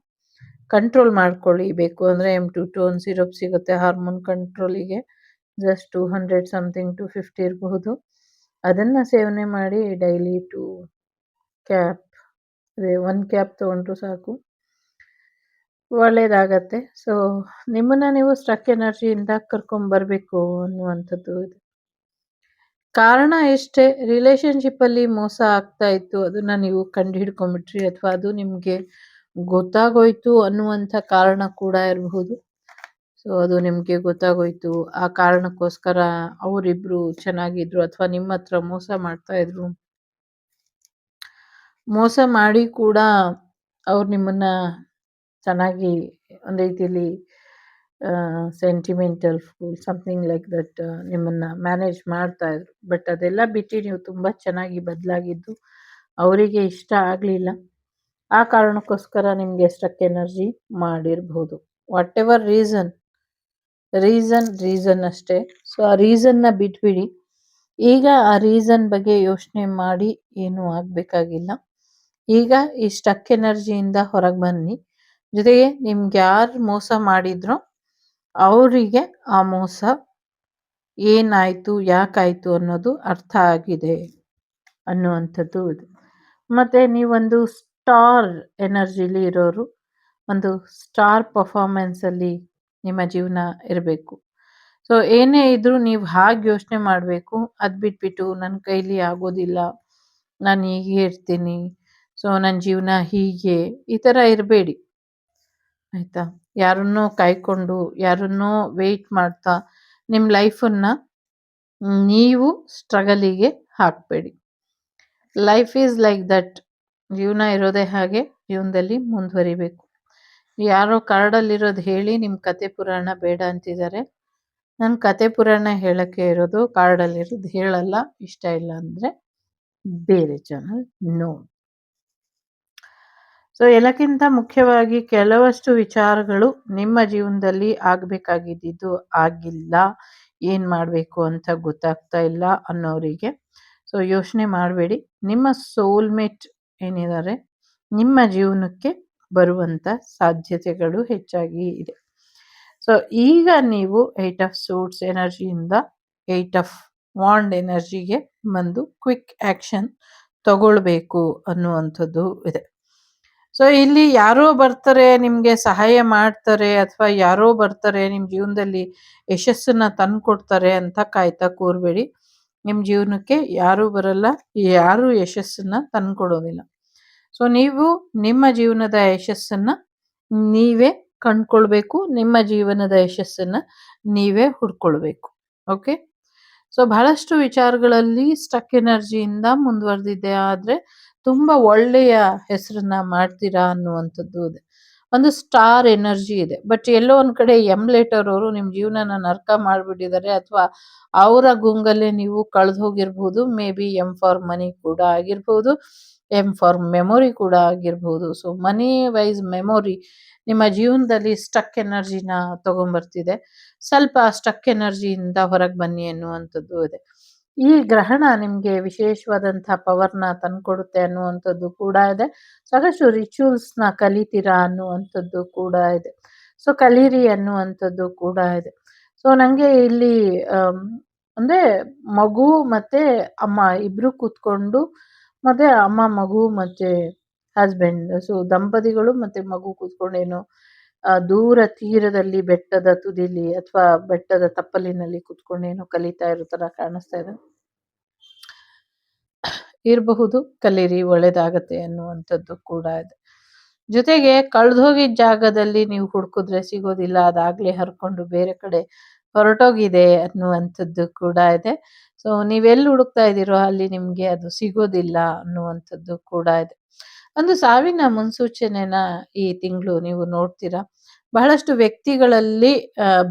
Speaker 1: ಕಂಟ್ರೋಲ್ ಮಾಡ್ಕೊಳ್ಳಿ. ಬೇಕು ಅಂದರೆ M2 ಸಿರಪ್ ಸಿಗುತ್ತೆ ಹಾರ್ಮೋನ್ ಕಂಟ್ರೋಲಿಗೆ. ಜಸ್ಟ್ 200 ಸಮಥಿಂಗ್ 250 ಇರಬಹುದು. ಅದನ್ನು ಸೇವನೆ ಮಾಡಿ ಡೈಲಿ 2 ಕ್ಯಾಪ್, ಅದೇ 1 ಕ್ಯಾಪ್ ತೊಗೊಂಡ್ರು ಸಾಕು, ಒಳ್ಳೆಯದಾಗತ್ತೆ. ಸೊ ನಿಮ್ಮನ್ನು ನೀವು ಸ್ಟಕ್ ಎನರ್ಜಿಯಿಂದ ಕರ್ಕೊಂಬರಬೇಕು ಅನ್ನುವಂಥದ್ದು ಇದೆ. ಕಾರಣ ಎಷ್ಟೇ, ರಿಲೇಷನ್ಶಿಪ್ಪಲ್ಲಿ ಮೋಸ ಆಗ್ತಾ ಇತ್ತು, ಅದನ್ನು ನೀವು ಕಂಡು ಹಿಡ್ಕೊಂಬಿಟ್ರಿ, ಅಥವಾ ಅದು ನಿಮಗೆ ಗೊತ್ತಾಗೋಯ್ತು ಅನ್ನುವಂಥ ಕಾರಣ ಕೂಡ ಇರಬಹುದು. ಸೊ ಅದು ನಿಮಗೆ ಗೊತ್ತಾಗೋಯ್ತು, ಆ ಕಾರಣಕ್ಕೋಸ್ಕರ ಅವರಿಬ್ಬರು ಚೆನ್ನಾಗಿದ್ರು, ಅಥವಾ ನಿಮ್ಮ ಹತ್ರ ಮೋಸ ಮಾಡ್ತಾಯಿದ್ರು. ಮೋಸ ಮಾಡಿ ಕೂಡ ಅವ್ರು ನಿಮ್ಮನ್ನ ಚೆನ್ನಾಗಿ ಒಂದು ರೀತಿಯಲ್ಲಿ sentimental fool something like that ನಿಮ್ಮನ್ನ ಮ್ಯಾನೇಜ್ ಮಾಡ್ತಾ ಇದ್ರು. ಬಟ್ ಅದೆಲ್ಲ ಬಿಟ್ಟು ನೀವು ತುಂಬ ಚೆನ್ನಾಗಿ ಬದಲಾಗಿದ್ದು ಅವರಿಗೆ ಇಷ್ಟ ಆಗಲಿಲ್ಲ. ಆ ಕಾರಣಕ್ಕೋಸ್ಕರ ನಿಮಗೆ ಸ್ಟ್ರಕ್ ಎನರ್ಜಿ ಮಾಡಿರ್ಬೋದು. ವಾಟ್ ಎವರ್ ರೀಸನ್ ಅಷ್ಟೇ. ಸೊ ಆ ರೀಸನ್ನ ಬಿಟ್ಬಿಡಿ. ಈಗ ಆ ರೀಸನ್ ಬಗ್ಗೆ ಯೋಚನೆ ಮಾಡಿ ಏನೂ ಆಗಬೇಕಾಗಿಲ್ಲ. ಈಗ ಈ ಸ್ಟಕ್ ಎನರ್ಜಿಯಿಂದ ಹೊರಗೆ ಬನ್ನಿ. ಜೊತೆಗೆ ನಿಮ್ಗೆ ಯಾರು ಮೋಸ ಮಾಡಿದ್ರೋ ಅವರಿಗೆ ಆ ಮೋಸ ಏನಾಯಿತು, ಯಾಕಾಯಿತು ಅನ್ನೋದು ಅರ್ಥ ಆಗಿದೆ ಅನ್ನುವಂಥದ್ದು ಇದು. ಮತ್ತು ನೀವೊಂದು ಸ್ಟಾರ್ ಎನರ್ಜಿಲಿ ಇರೋರು, ಒಂದು ಸ್ಟಾರ್ ಪರ್ಫಾರ್ಮೆನ್ಸಲ್ಲಿ ನಿಮ್ಮ ಜೀವನ ಇರಬೇಕು. ಸೊ ಏನೇ ಇದ್ರೂ ನೀವು ಹಾಗೆ ಯೋಚನೆ ಮಾಡಬೇಕು. ಅದು ಬಿಟ್ಬಿಟ್ಟು ನನ್ನ ಕೈಲಿ ಆಗೋದಿಲ್ಲ, ನಾನು ಹೀಗೆ ಇರ್ತೀನಿ, ಸೊ ನನ್ನ ಜೀವನ ಹೀಗೆ, ಈ ಥರ ಇರಬೇಡಿ ಆಯಿತಾ. ಯಾರನ್ನೋ ಕಾಯ್ಕೊಂಡು ಯಾರನ್ನೋ ವೆಯ್ಟ್ ಮಾಡ್ತಾ ನಿಮ್ಮ ಲೈಫನ್ನು ನೀವು ಸ್ಟ್ರಗಲಿಗೆ ಹಾಕಬೇಡಿ. Life is like that. ಜೀವನ ಇರೋದೇ ಹಾಗೆ, ಜೀವನದಲ್ಲಿ ಮುಂದುವರಿಬೇಕು. ಯಾರೋ ಕಾರ್ಡಲ್ಲಿರೋದು ಹೇಳಿ ನಿಮ್ಮ ಕತೆ ಪುರಾಣ ಬೇಡ ಅಂತಿದ್ದಾರೆ. ನನ್ನ ಕತೆ ಪುರಾಣ ಹೇಳೋಕ್ಕೆ ಇರೋದು, ಕಾರ್ಡಲ್ಲಿರೋದು ಹೇಳಲ್ಲ. ಇಷ್ಟ ಇಲ್ಲ ಅಂದರೆ ಬೇರೆ ಚಾನಲ್ ನೋಡಿ. ಸೊ ಎಲ್ಲಕ್ಕಿಂತ ಮುಖ್ಯವಾಗಿ ಕೆಲವಷ್ಟು ವಿಚಾರಗಳು ನಿಮ್ಮ ಜೀವನದಲ್ಲಿ ಆಗಬೇಕಾಗಿದ್ದು ಆಗಿಲ್ಲ, ಏನು ಮಾಡಬೇಕು ಅಂತ ಗೊತ್ತಾಗ್ತಾ ಇಲ್ಲ ಅನ್ನೋರಿಗೆ ಸೊ ಯೋಚನೆ ಮಾಡಬೇಡಿ. ನಿಮ್ಮ ಸೋಲ್ಮೇಟ್ ಏನಿದ್ದಾರೆ ನಿಮ್ಮ ಜೀವನಕ್ಕೆ ಬರುವಂಥ ಸಾಧ್ಯತೆಗಳು ಹೆಚ್ಚಾಗಿ ಇದೆ. ಸೊ ಈಗ ನೀವು 8 ಆಫ್ ಸೂಟ್ಸ್ ಎನರ್ಜಿಯಿಂದ 8 ಆಫ್ ವಾಂಡ್ ಎನರ್ಜಿಗೆ ಬಂದು ಕ್ವಿಕ್ ಆ್ಯಕ್ಷನ್ ತಗೊಳ್ಬೇಕು ಅನ್ನುವಂಥದ್ದು ಇದೆ. ಸೊ ಇಲ್ಲಿ ಯಾರೋ ಬರ್ತಾರೆ ನಿಮಗೆ ಸಹಾಯ ಮಾಡ್ತಾರೆ, ಅಥವಾ ಯಾರೋ ಬರ್ತಾರೆ ನಿಮ್ಮ ಜೀವನದಲ್ಲಿ ಯಶಸ್ಸನ್ನ ತಂದುಕೊಡ್ತಾರೆ ಅಂತ ಕಾಯ್ತಾ ಕೂರಬೇಡಿ. ನಿಮ್ಮ ಜೀವನಕ್ಕೆ ಯಾರೂ ಬರಲ್ಲ, ಯಾರೂ ಯಶಸ್ಸನ್ನ ತಂದುಕೊಡೋದಿಲ್ಲ. ಸೊ ನೀವು ನಿಮ್ಮ ಜೀವನದ ಯಶಸ್ಸನ್ನು ನೀವೇ ಕಂಡುಕೊಳ್ಬೇಕು, ನಿಮ್ಮ ಜೀವನದ ಯಶಸ್ಸನ್ನು ನೀವೇ ಹುಡ್ಕೊಳ್ಬೇಕು. ಓಕೆ. ಸೊ ಬಹಳಷ್ಟು ವಿಚಾರಗಳಲ್ಲಿ ಸ್ಟಕ್ ಎನರ್ಜಿಯಿಂದ ಮುಂದುವರೆದಿದೆ, ಆದರೆ ತುಂಬ ಒಳ್ಳೆಯ ಹೆಸರನ್ನ ಮಾಡ್ತೀರಾ ಅನ್ನುವಂಥದ್ದು ಇದೆ. ಒಂದು ಸ್ಟಾರ್ ಎನರ್ಜಿ ಇದೆ. ಬಟ್ ಎಲ್ಲೋ ಒಂದು ಕಡೆ ಲೆಟರ್ ಅವರು ನಿಮ್ಮ ಜೀವನನ ನರ್ಕ ಮಾಡಿಬಿಟ್ಟಿದ್ದಾರೆ, ಅಥವಾ ಅವರ ಗುಂಗಲ್ಲೇ ನೀವು ಕಳೆದು ಹೋಗಿರ್ಬೋದು. Maybe M for money ಕೂಡ ಆಗಿರ್ಬೋದು, ಎಮ್ ಫಾರ್ ಮೆಮೊರಿ ಕೂಡ ಆಗಿರ್ಬೋದು. ಸೊ ಮನಿ ವೈಸ್ ಮೆಮೊರಿ ನಿಮ್ಮ ಜೀವನದಲ್ಲಿ ಸ್ಟಕ್ ಎನರ್ಜಿನ ತೊಗೊಂಬರ್ತಿದೆ. ಸ್ವಲ್ಪ ಸ್ಟಕ್ ಎನರ್ಜಿಯಿಂದ ಹೊರಗೆ ಬನ್ನಿ ಅನ್ನುವಂಥದ್ದು ಇದೆ. ಈ ಗ್ರಹಣ ನಿಮಗೆ ವಿಶೇಷವಾದಂಥ ಪವರ್ನ ತಂದುಕೊಡುತ್ತೆ ಅನ್ನುವಂಥದ್ದು ಕೂಡ ಇದೆ. ಸಾಕಷ್ಟು ರಿಚುವಲ್ಸ್ನ ಕಲಿತೀರಾ ಅನ್ನುವಂಥದ್ದು ಕೂಡ ಇದೆ. ಸೊ ಕಲೀರಿ ಅನ್ನುವಂಥದ್ದು ಕೂಡ ಇದೆ. ಸೊ ನನಗೆ ಇಲ್ಲಿ ಅಂದರೆ ಮಗು ಮತ್ತು ಅಮ್ಮ ಇಬ್ಬರು ಕೂತ್ಕೊಂಡು, ಮತ್ತು ಅಮ್ಮ, ಮಗು ಮತ್ತು ಹಸ್ಬೆಂಡ್, ಸೊ ದಂಪತಿಗಳು ಮತ್ತು ಮಗು ಕೂತ್ಕೊಂಡೇನೋ ದೂರ ತೀರದಲ್ಲಿ ಬೆಟ್ಟದ ತುದಿಲಿ ಅಥವಾ ಬೆಟ್ಟದ ತಪ್ಪಲಿನಲ್ಲಿ ಕೂತ್ಕೊಂಡೇನೋ ಕಲಿತಾ ಇರೋ ಥರ ಕಾಣಿಸ್ತಾ ಇದೆ. ಇರಬಹುದು, ಕಲೀರಿ, ಒಳ್ಳೇದಾಗತ್ತೆ ಅನ್ನುವಂಥದ್ದು ಕೂಡ ಇದೆ. ಜೊತೆಗೆ ಕಳೆದೋಗಿದ್ದ ಜಾಗದಲ್ಲಿ ನೀವು ಹುಡುಕಿದ್ರೆ ಸಿಗೋದಿಲ್ಲ, ಅದಾಗಲೇ ಹರ್ಕೊಂಡು ಬೇರೆ ಕಡೆ ಹೊರಟೋಗಿದೆ ಅನ್ನುವಂಥದ್ದು ಕೂಡ ಇದೆ. ಸೊ ನೀವೆಲ್ಲಿ ಹುಡುಕ್ತಾ ಇದ್ದೀರೋ ಅಲ್ಲಿ ನಿಮಗೆ ಅದು ಸಿಗೋದಿಲ್ಲ ಅನ್ನುವಂಥದ್ದು ಕೂಡ ಇದೆ. ಒಂದು ಸಾವಿನ ಮುನ್ಸೂಚನೆನ ಈ ತಿಂಗಳು ನೀವು ನೋಡ್ತೀರಾ. ಬಹಳಷ್ಟು ವ್ಯಕ್ತಿಗಳಲ್ಲಿ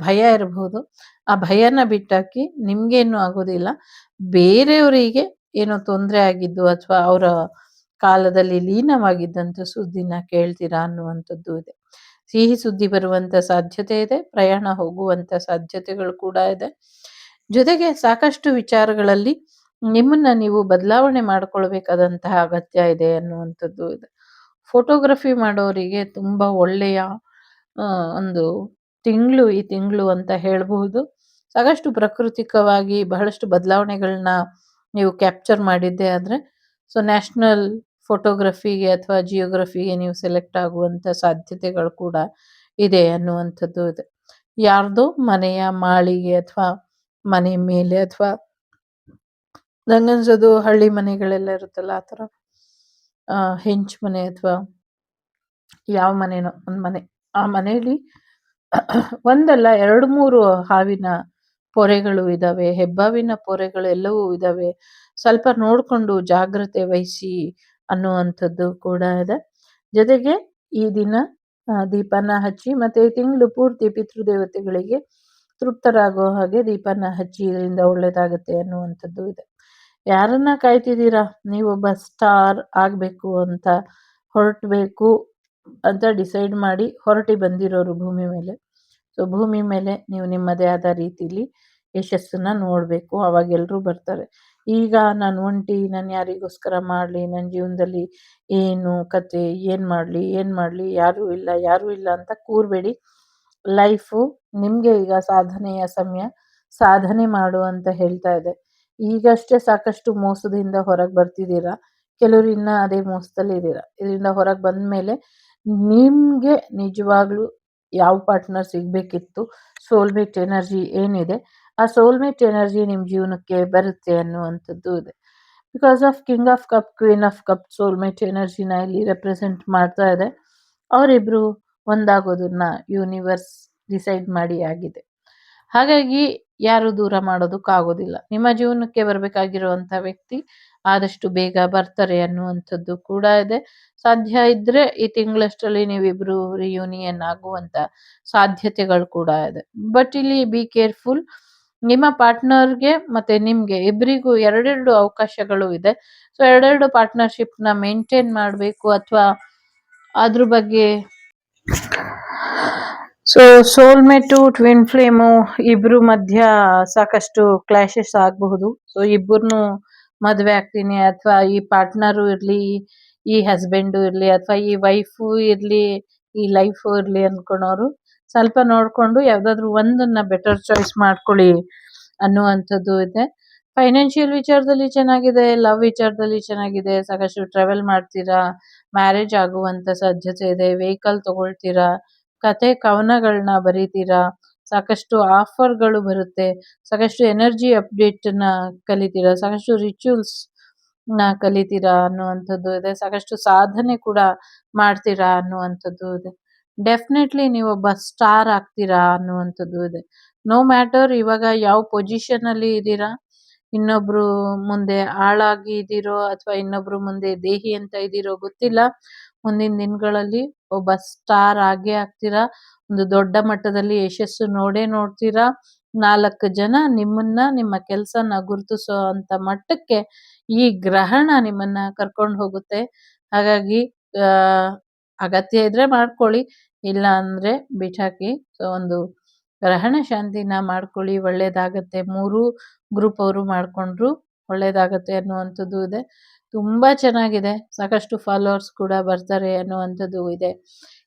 Speaker 1: ಭಯ ಇರಬಹುದು. ಆ ಭಯನ ಬಿಟ್ಟಾಕಿ ನಿಮ್ಗೇನು ಆಗೋದಿಲ್ಲ, ಬೇರೆಯವರಿಗೆ ಏನೋ ತೊಂದರೆ ಆಗಿದ್ದು ಅಥವಾ ಅವರ ಕಾಲದಲ್ಲಿ ಲೀನವಾಗಿದ್ದಂಥ ಸುದ್ದಿನ ಕೇಳ್ತೀರಾ ಅನ್ನುವಂಥದ್ದು ಇದೆ. ಸಿಹಿ ಸುದ್ದಿ ಬರುವಂಥ ಸಾಧ್ಯತೆ ಇದೆ, ಪ್ರಯಾಣ ಹೋಗುವಂಥ ಸಾಧ್ಯತೆಗಳು ಕೂಡ ಇದೆ. ಜೊತೆಗೆ ಸಾಕಷ್ಟು ವಿಚಾರಗಳಲ್ಲಿ ನಿಮ್ಮನ್ನ ನೀವು ಬದಲಾವಣೆ ಮಾಡ್ಕೊಳ್ಬೇಕಾದಂತಹ ಅಗತ್ಯ ಇದೆ ಅನ್ನುವಂಥದ್ದು ಇದೆ. ಫೋಟೋಗ್ರಫಿ ಮಾಡೋರಿಗೆ ತುಂಬ ಒಳ್ಳೆಯ ಒಂದು ತಿಂಗಳು ಈ ತಿಂಗಳು ಅಂತ ಹೇಳಬಹುದು. ಸಾಕಷ್ಟು ಪ್ರಾಕೃತಿಕವಾಗಿ ಬಹಳಷ್ಟು ಬದಲಾವಣೆಗಳನ್ನ ನೀವು ಕ್ಯಾಪ್ಚರ್ ಮಾಡಿದ್ದೆ ಆದರೆ ಸೊ ನ್ಯಾಷನಲ್ ಫೋಟೋಗ್ರಫಿಗೆ ಅಥವಾ ಜಿಯೋಗ್ರಫಿಗೆ ನೀವು ಸೆಲೆಕ್ಟ್ ಆಗುವಂಥ ಸಾಧ್ಯತೆಗಳು ಕೂಡ ಇದೆ ಅನ್ನುವಂಥದ್ದು ಇದೆ. ಯಾರ್ದೋ ಮನೆಯ ಮಾಳಿಗೆ ಅಥವಾ ಮನೆ ಮೇಲೆ, ಅಥವಾ ನಂಗನ್ಸೋದು ಹಳ್ಳಿ ಮನೆಗಳೆಲ್ಲ ಇರುತ್ತಲ್ಲ ಆ ಥರ ಹೆಂಚು ಮನೆ ಅಥವಾ ಯಾವ ಮನೆನೋ ಒಂದು ಮನೆ, ಆ ಮನೆಯಲ್ಲಿ ಒಂದಲ್ಲ 2-3 ಹಾವಿನ ಪೊರೆಗಳು ಇದ್ದಾವೆ, ಹೆಬ್ಬಾವಿನ ಪೊರೆಗಳು ಎಲ್ಲವೂ ಇದ್ದಾವೆ. ಸ್ವಲ್ಪ ನೋಡಿಕೊಂಡು ಜಾಗ್ರತೆ ವಹಿಸಿ ಅನ್ನುವಂಥದ್ದು ಕೂಡ ಇದೆ. ಜೊತೆಗೆ ಈ ದಿನ ದೀಪನ ಹಚ್ಚಿ ಮತ್ತೆ ಈ ತಿಂಗಳು ಪೂರ್ತಿ ಪಿತೃದೇವತೆಗಳಿಗೆ ತೃಪ್ತರಾಗೋ ಹಾಗೆ ದೀಪನ ಹಚ್ಚಿ ಇದರಿಂದ ಒಳ್ಳೇದಾಗುತ್ತೆ ಅನ್ನುವಂಥದ್ದು ಇದೆ. ಯಾರನ್ನ ಕಾಯ್ತಿದ್ದೀರಾ? ನೀವೊಬ್ಬ ಸ್ಟಾರ್ ಆಗ್ಬೇಕು ಅಂತ ಹೊರಟ್ಬೇಕು ಅಂತ ಡಿಸೈಡ್ ಮಾಡಿ ಹೊರಟಿ ಬಂದಿರೋರು ಭೂಮಿ ಮೇಲೆ. ಸೊ ಭೂಮಿ ಮೇಲೆ ನೀವು ನಿಮ್ಮದೇ ಆದ ರೀತಿಲಿ ಯಶಸ್ಸನ್ನ ನೋಡ್ಬೇಕು. ಅವಾಗ ಎಲ್ರೂ ಬರ್ತಾರೆ. ಈಗ ನಾನು ಒಂಟಿ, ನಾನು ಯಾರಿಗೋಸ್ಕರ ಮಾಡ್ಲಿ, ನನ್ನ ಜೀವನದಲ್ಲಿ ಏನು ಕತೆ, ಏನ್ ಮಾಡ್ಲಿ, ಯಾರೂ ಇಲ್ಲ ಅಂತ ಕೂರ್ಬೇಡಿ. ಲೈಫು ನಿಮ್ಗೆ ಈಗ ಸಾಧನೆಯ ಸಮಯ. ಸಾಧನೆ ಮಾಡು ಅಂತ ಹೇಳ್ತಾ ಇದೆ. ಈಗಷ್ಟೇ ಸಾಕಷ್ಟು ಮೋಸದಿಂದ ಹೊರಗೆ ಬರ್ತಿದ್ದೀರಾ. ಕೆಲವರು ಇನ್ನ ಅದೇ ಮೋಸದಲ್ಲಿ ಇದ್ದೀರಾ. ಇದರಿಂದ ಹೊರಗೆ ಬಂದ್ಮೇಲೆ ನಿಮ್ಗೆ ನಿಜವಾಗ್ಲೂ ಯಾವ ಪಾರ್ಟ್ನರ್ ಸಿಗ್ಬೇಕಿತ್ತು, ಸೋಲ್ಮೇಟ್ ಎನರ್ಜಿ ಏನಿದೆ, ಆ ಸೋಲ್ಮೇಟ್ ಎನರ್ಜಿ ನಿಮ್ ಜೀವನಕ್ಕೆ ಬರುತ್ತೆ ಅನ್ನುವಂಥದ್ದು ಇದೆ. Because of king of cup, queen of cup soulmate ಎನರ್ಜಿನ ಇಲ್ಲಿ ರೆಪ್ರೆಸೆಂಟ್ ಮಾಡ್ತಾ ಇದೆ. ಅವರಿಬ್ರು ಒಂದಾಗೋದನ್ನ ಯೂನಿವರ್ಸ್ ಡಿಸೈಡ್ ಮಾಡಿ ಆಗಿದೆ. ಹಾಗಾಗಿ ಯಾರು ದೂರ ಮಾಡೋದಕ್ಕಾಗೋದಿಲ್ಲ. ನಿಮ್ಮ ಜೀವನಕ್ಕೆ ಬರಬೇಕಾಗಿರುವಂಥ ವ್ಯಕ್ತಿ ಆದಷ್ಟು ಬೇಗ ಬರ್ತಾರೆ ಅನ್ನುವಂಥದ್ದು ಕೂಡ ಇದೆ. ಸಾಧ್ಯ ಇದ್ರೆ ಈ ತಿಂಗಳಷ್ಟರಲ್ಲಿ ನೀವಿಬ್ರು ರಿಯೂನಿಯನ್ ಆಗುವಂತ ಸಾಧ್ಯತೆಗಳು ಕೂಡ ಇದೆ. ಬಟ್ ಇಲ್ಲಿ ಬಿ ಕೇರ್ಫುಲ್. ನಿಮ್ಮ ಪಾರ್ಟ್ನರ್ಗೆ ಮತ್ತೆ ನಿಮ್ಗೆ ಇಬ್ಬರಿಗೂ ಎರಡೆರಡು ಅವಕಾಶಗಳು ಇದೆ. ಸೊ ಎರಡೆರಡು ಪಾರ್ಟ್ನರ್ಶಿಪ್ನ ಮೇಂಟೈನ್ ಮಾಡಬೇಕು ಅಥವಾ ಅದ್ರ ಬಗ್ಗೆ ಸೊ ಸೋಲ್ಮೇಟು ಟ್ವಿನ್ ಫ್ಲೇಮು ಇಬ್ರು ಮಧ್ಯ ಸಾಕಷ್ಟು ಕ್ಲಾಶಸ್ ಆಗಬಹುದು. ಸೊ ಇಬ್ಬರನ್ನು ಮದುವೆ ಆಗ್ತೀನಿ ಅಥವಾ ಈ ಪಾರ್ಟ್ನರು ಇರ್ಲಿ, ಈ ಹಸ್ಬೆಂಡು ಇರ್ಲಿ ಅಥವಾ ಈ ವೈಫು ಇರ್ಲಿ, ಈ ಲೈಫು ಇರ್ಲಿ ಅನ್ಕೊಳೋರು ಸ್ವಲ್ಪ ನೋಡ್ಕೊಂಡು ಯಾವ್ದಾದ್ರು ಒಂದನ್ನ ಬೆಟರ್ ಚಾಯ್ಸ್ ಮಾಡ್ಕೊಳ್ಳಿ ಅನ್ನುವಂಥದ್ದು ಇದೆ. ಫೈನಾನ್ಷಿಯಲ್ ವಿಚಾರದಲ್ಲಿ ಚೆನ್ನಾಗಿದೆ, ಲವ್ ವಿಚಾರದಲ್ಲಿ ಚೆನ್ನಾಗಿದೆ. ಸಾಕಷ್ಟು ಟ್ರಾವೆಲ್ ಮಾಡ್ತೀರಾ, ಮ್ಯಾರೇಜ್ ಆಗುವಂತ ಸಾಧ್ಯತೆ ಇದೆ, ವೆಹಿಕಲ್ ತಗೊಳ್ತೀರಾ, ಕತೆ ಕವನಗಳನ್ನ ಬರೀತೀರಾ, ಸಾಕಷ್ಟು ಆಫರ್ಗಳು ಬರುತ್ತೆ, ಸಾಕಷ್ಟು ಎನರ್ಜಿ ಅಪ್ಡೇಟ್ ನ ಕಲಿತೀರಾ, ಸಾಕಷ್ಟು ರಿಚುವಲ್ಸ್ ನ ಕಲಿತೀರಾ ಅನ್ನುವಂಥದ್ದು ಇದೆ. ಸಾಕಷ್ಟು ಸಾಧನೆ ಕೂಡ ಮಾಡ್ತೀರಾ ಅನ್ನುವಂಥದ್ದು ಇದೆ. ಡೆಫಿನೆಟ್ಲಿ ನೀವೊಬ್ಬ ಸ್ಟಾರ್ ಆಗ್ತೀರಾ ಅನ್ನುವಂಥದ್ದು ಇದೆ. ನೋ ಮ್ಯಾಟರ್ ಇವಾಗ ಯಾವ ಪೊಸಿಷನ್ ಅಲ್ಲಿ ಇದ್ದೀರಾ, ಇನ್ನೊಬ್ರು ಮುಂದೆ ಆಳಾಗಿ ಇದ್ದೀರೋ ಅಥವಾ ಇನ್ನೊಬ್ರು ಮುಂದೆ ದೇಹಿ ಅಂತ ಇದ್ದೀರೋ ಗೊತ್ತಿಲ್ಲ. ಮುಂದಿನ ದಿನಗಳಲ್ಲಿ ಒಬ್ಬ ಸ್ಟಾರ್ ಆಗೇ ಆಗ್ತೀರಾ. ಒಂದು ದೊಡ್ಡ ಮಟ್ಟದಲ್ಲಿ ಯಶಸ್ಸು ನೋಡ್ತೀರಾ. 4 ಜನ ನಿಮ್ಮನ್ನ, ನಿಮ್ಮ ಕೆಲ್ಸನ ಗುರುತಿಸೋ ಅಂತ ಮಟ್ಟಕ್ಕೆ ಈ ಗ್ರಹಣ ನಿಮ್ಮನ್ನ ಕರ್ಕೊಂಡು ಹೋಗುತ್ತೆ. ಹಾಗಾಗಿ ಅಗತ್ಯ ಇದ್ರೆ ಮಾಡ್ಕೊಳ್ಳಿ, ಇಲ್ಲ ಅಂದ್ರೆ ಬಿಟ್ಟಾಕಿ. ಸೊ ಒಂದು ಗ್ರಹಣ ಶಾಂತಿನ ಮಾಡ್ಕೊಳ್ಳಿ, ಒಳ್ಳೇದಾಗತ್ತೆ. 3 ಗ್ರೂಪ್ ಅವರು ಮಾಡ್ಕೊಂಡ್ರು ಒಳ್ಳೇದಾಗತ್ತೆ ಅನ್ನುವಂಥದ್ದು ಇದೆ. ತುಂಬಾ ಚೆನ್ನಾಗಿದೆ. ಸಾಕಷ್ಟು ಫಾಲೋವರ್ಸ್ ಕೂಡ ಬರ್ತಾರೆ ಅನ್ನುವಂಥದ್ದು ಇದೆ.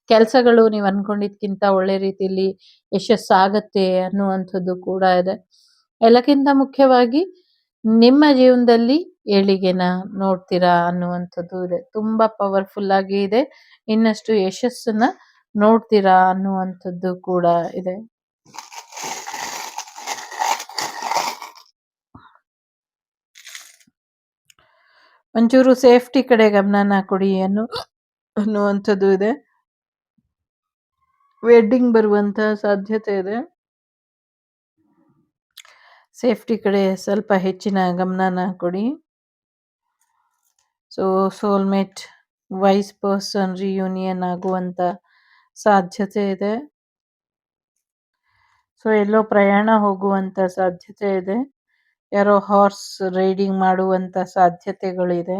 Speaker 1: ಕೆಲಸಗಳು ನೀವು ಅನ್ಕೊಂಡಿದ್ಕಿಂತ ಒಳ್ಳೆ ರೀತಿಯಲ್ಲಿ ಯಶಸ್ಸಾಗತ್ತೆ ಅನ್ನುವಂಥದ್ದು ಕೂಡ ಇದೆ. ಎಲ್ಲಕ್ಕಿಂತ ಮುಖ್ಯವಾಗಿ ನಿಮ್ಮ ಜೀವನದಲ್ಲಿ ಏಳಿಗೆನ ನೋಡ್ತೀರಾ ಅನ್ನುವಂಥದ್ದು ಇದೆ. ತುಂಬಾ ಪವರ್ಫುಲ್ ಆಗಿ ಇದೆ. ಇನ್ನಷ್ಟು ಯಶಸ್ಸನ್ನ ನೋಡ್ತೀರಾ ಅನ್ನುವಂಥದ್ದು ಕೂಡ ಇದೆ. ಒಂಚೂರು ಸೇಫ್ಟಿ ಕಡೆ ಗಮನನ ಕೊಡಿ ಅನ್ನುವಂಥದ್ದು ಇದೆ. ವೆಡ್ಡಿಂಗ್ ಬರುವಂತ ಸಾಧ್ಯತೆ ಇದೆ. ಸೇಫ್ಟಿ ಕಡೆ ಸ್ವಲ್ಪ ಹೆಚ್ಚಿನ ಗಮನನ ಕೊಡಿ. So soulmate wise person reunion ಆಗುವಂತ ಸಾಧ್ಯತೆ ಇದೆ. ಸೊ ಎಲ್ಲೋ ಪ್ರಯಾಣ ಹೋಗುವಂತ ಸಾಧ್ಯತೆ ಇದೆ. ಯಾರೋ ಹಾರ್ಸ್ ರೈಡಿಂಗ್ ಮಾಡುವಂತ ಸಾಧ್ಯತೆಗಳಿದೆ.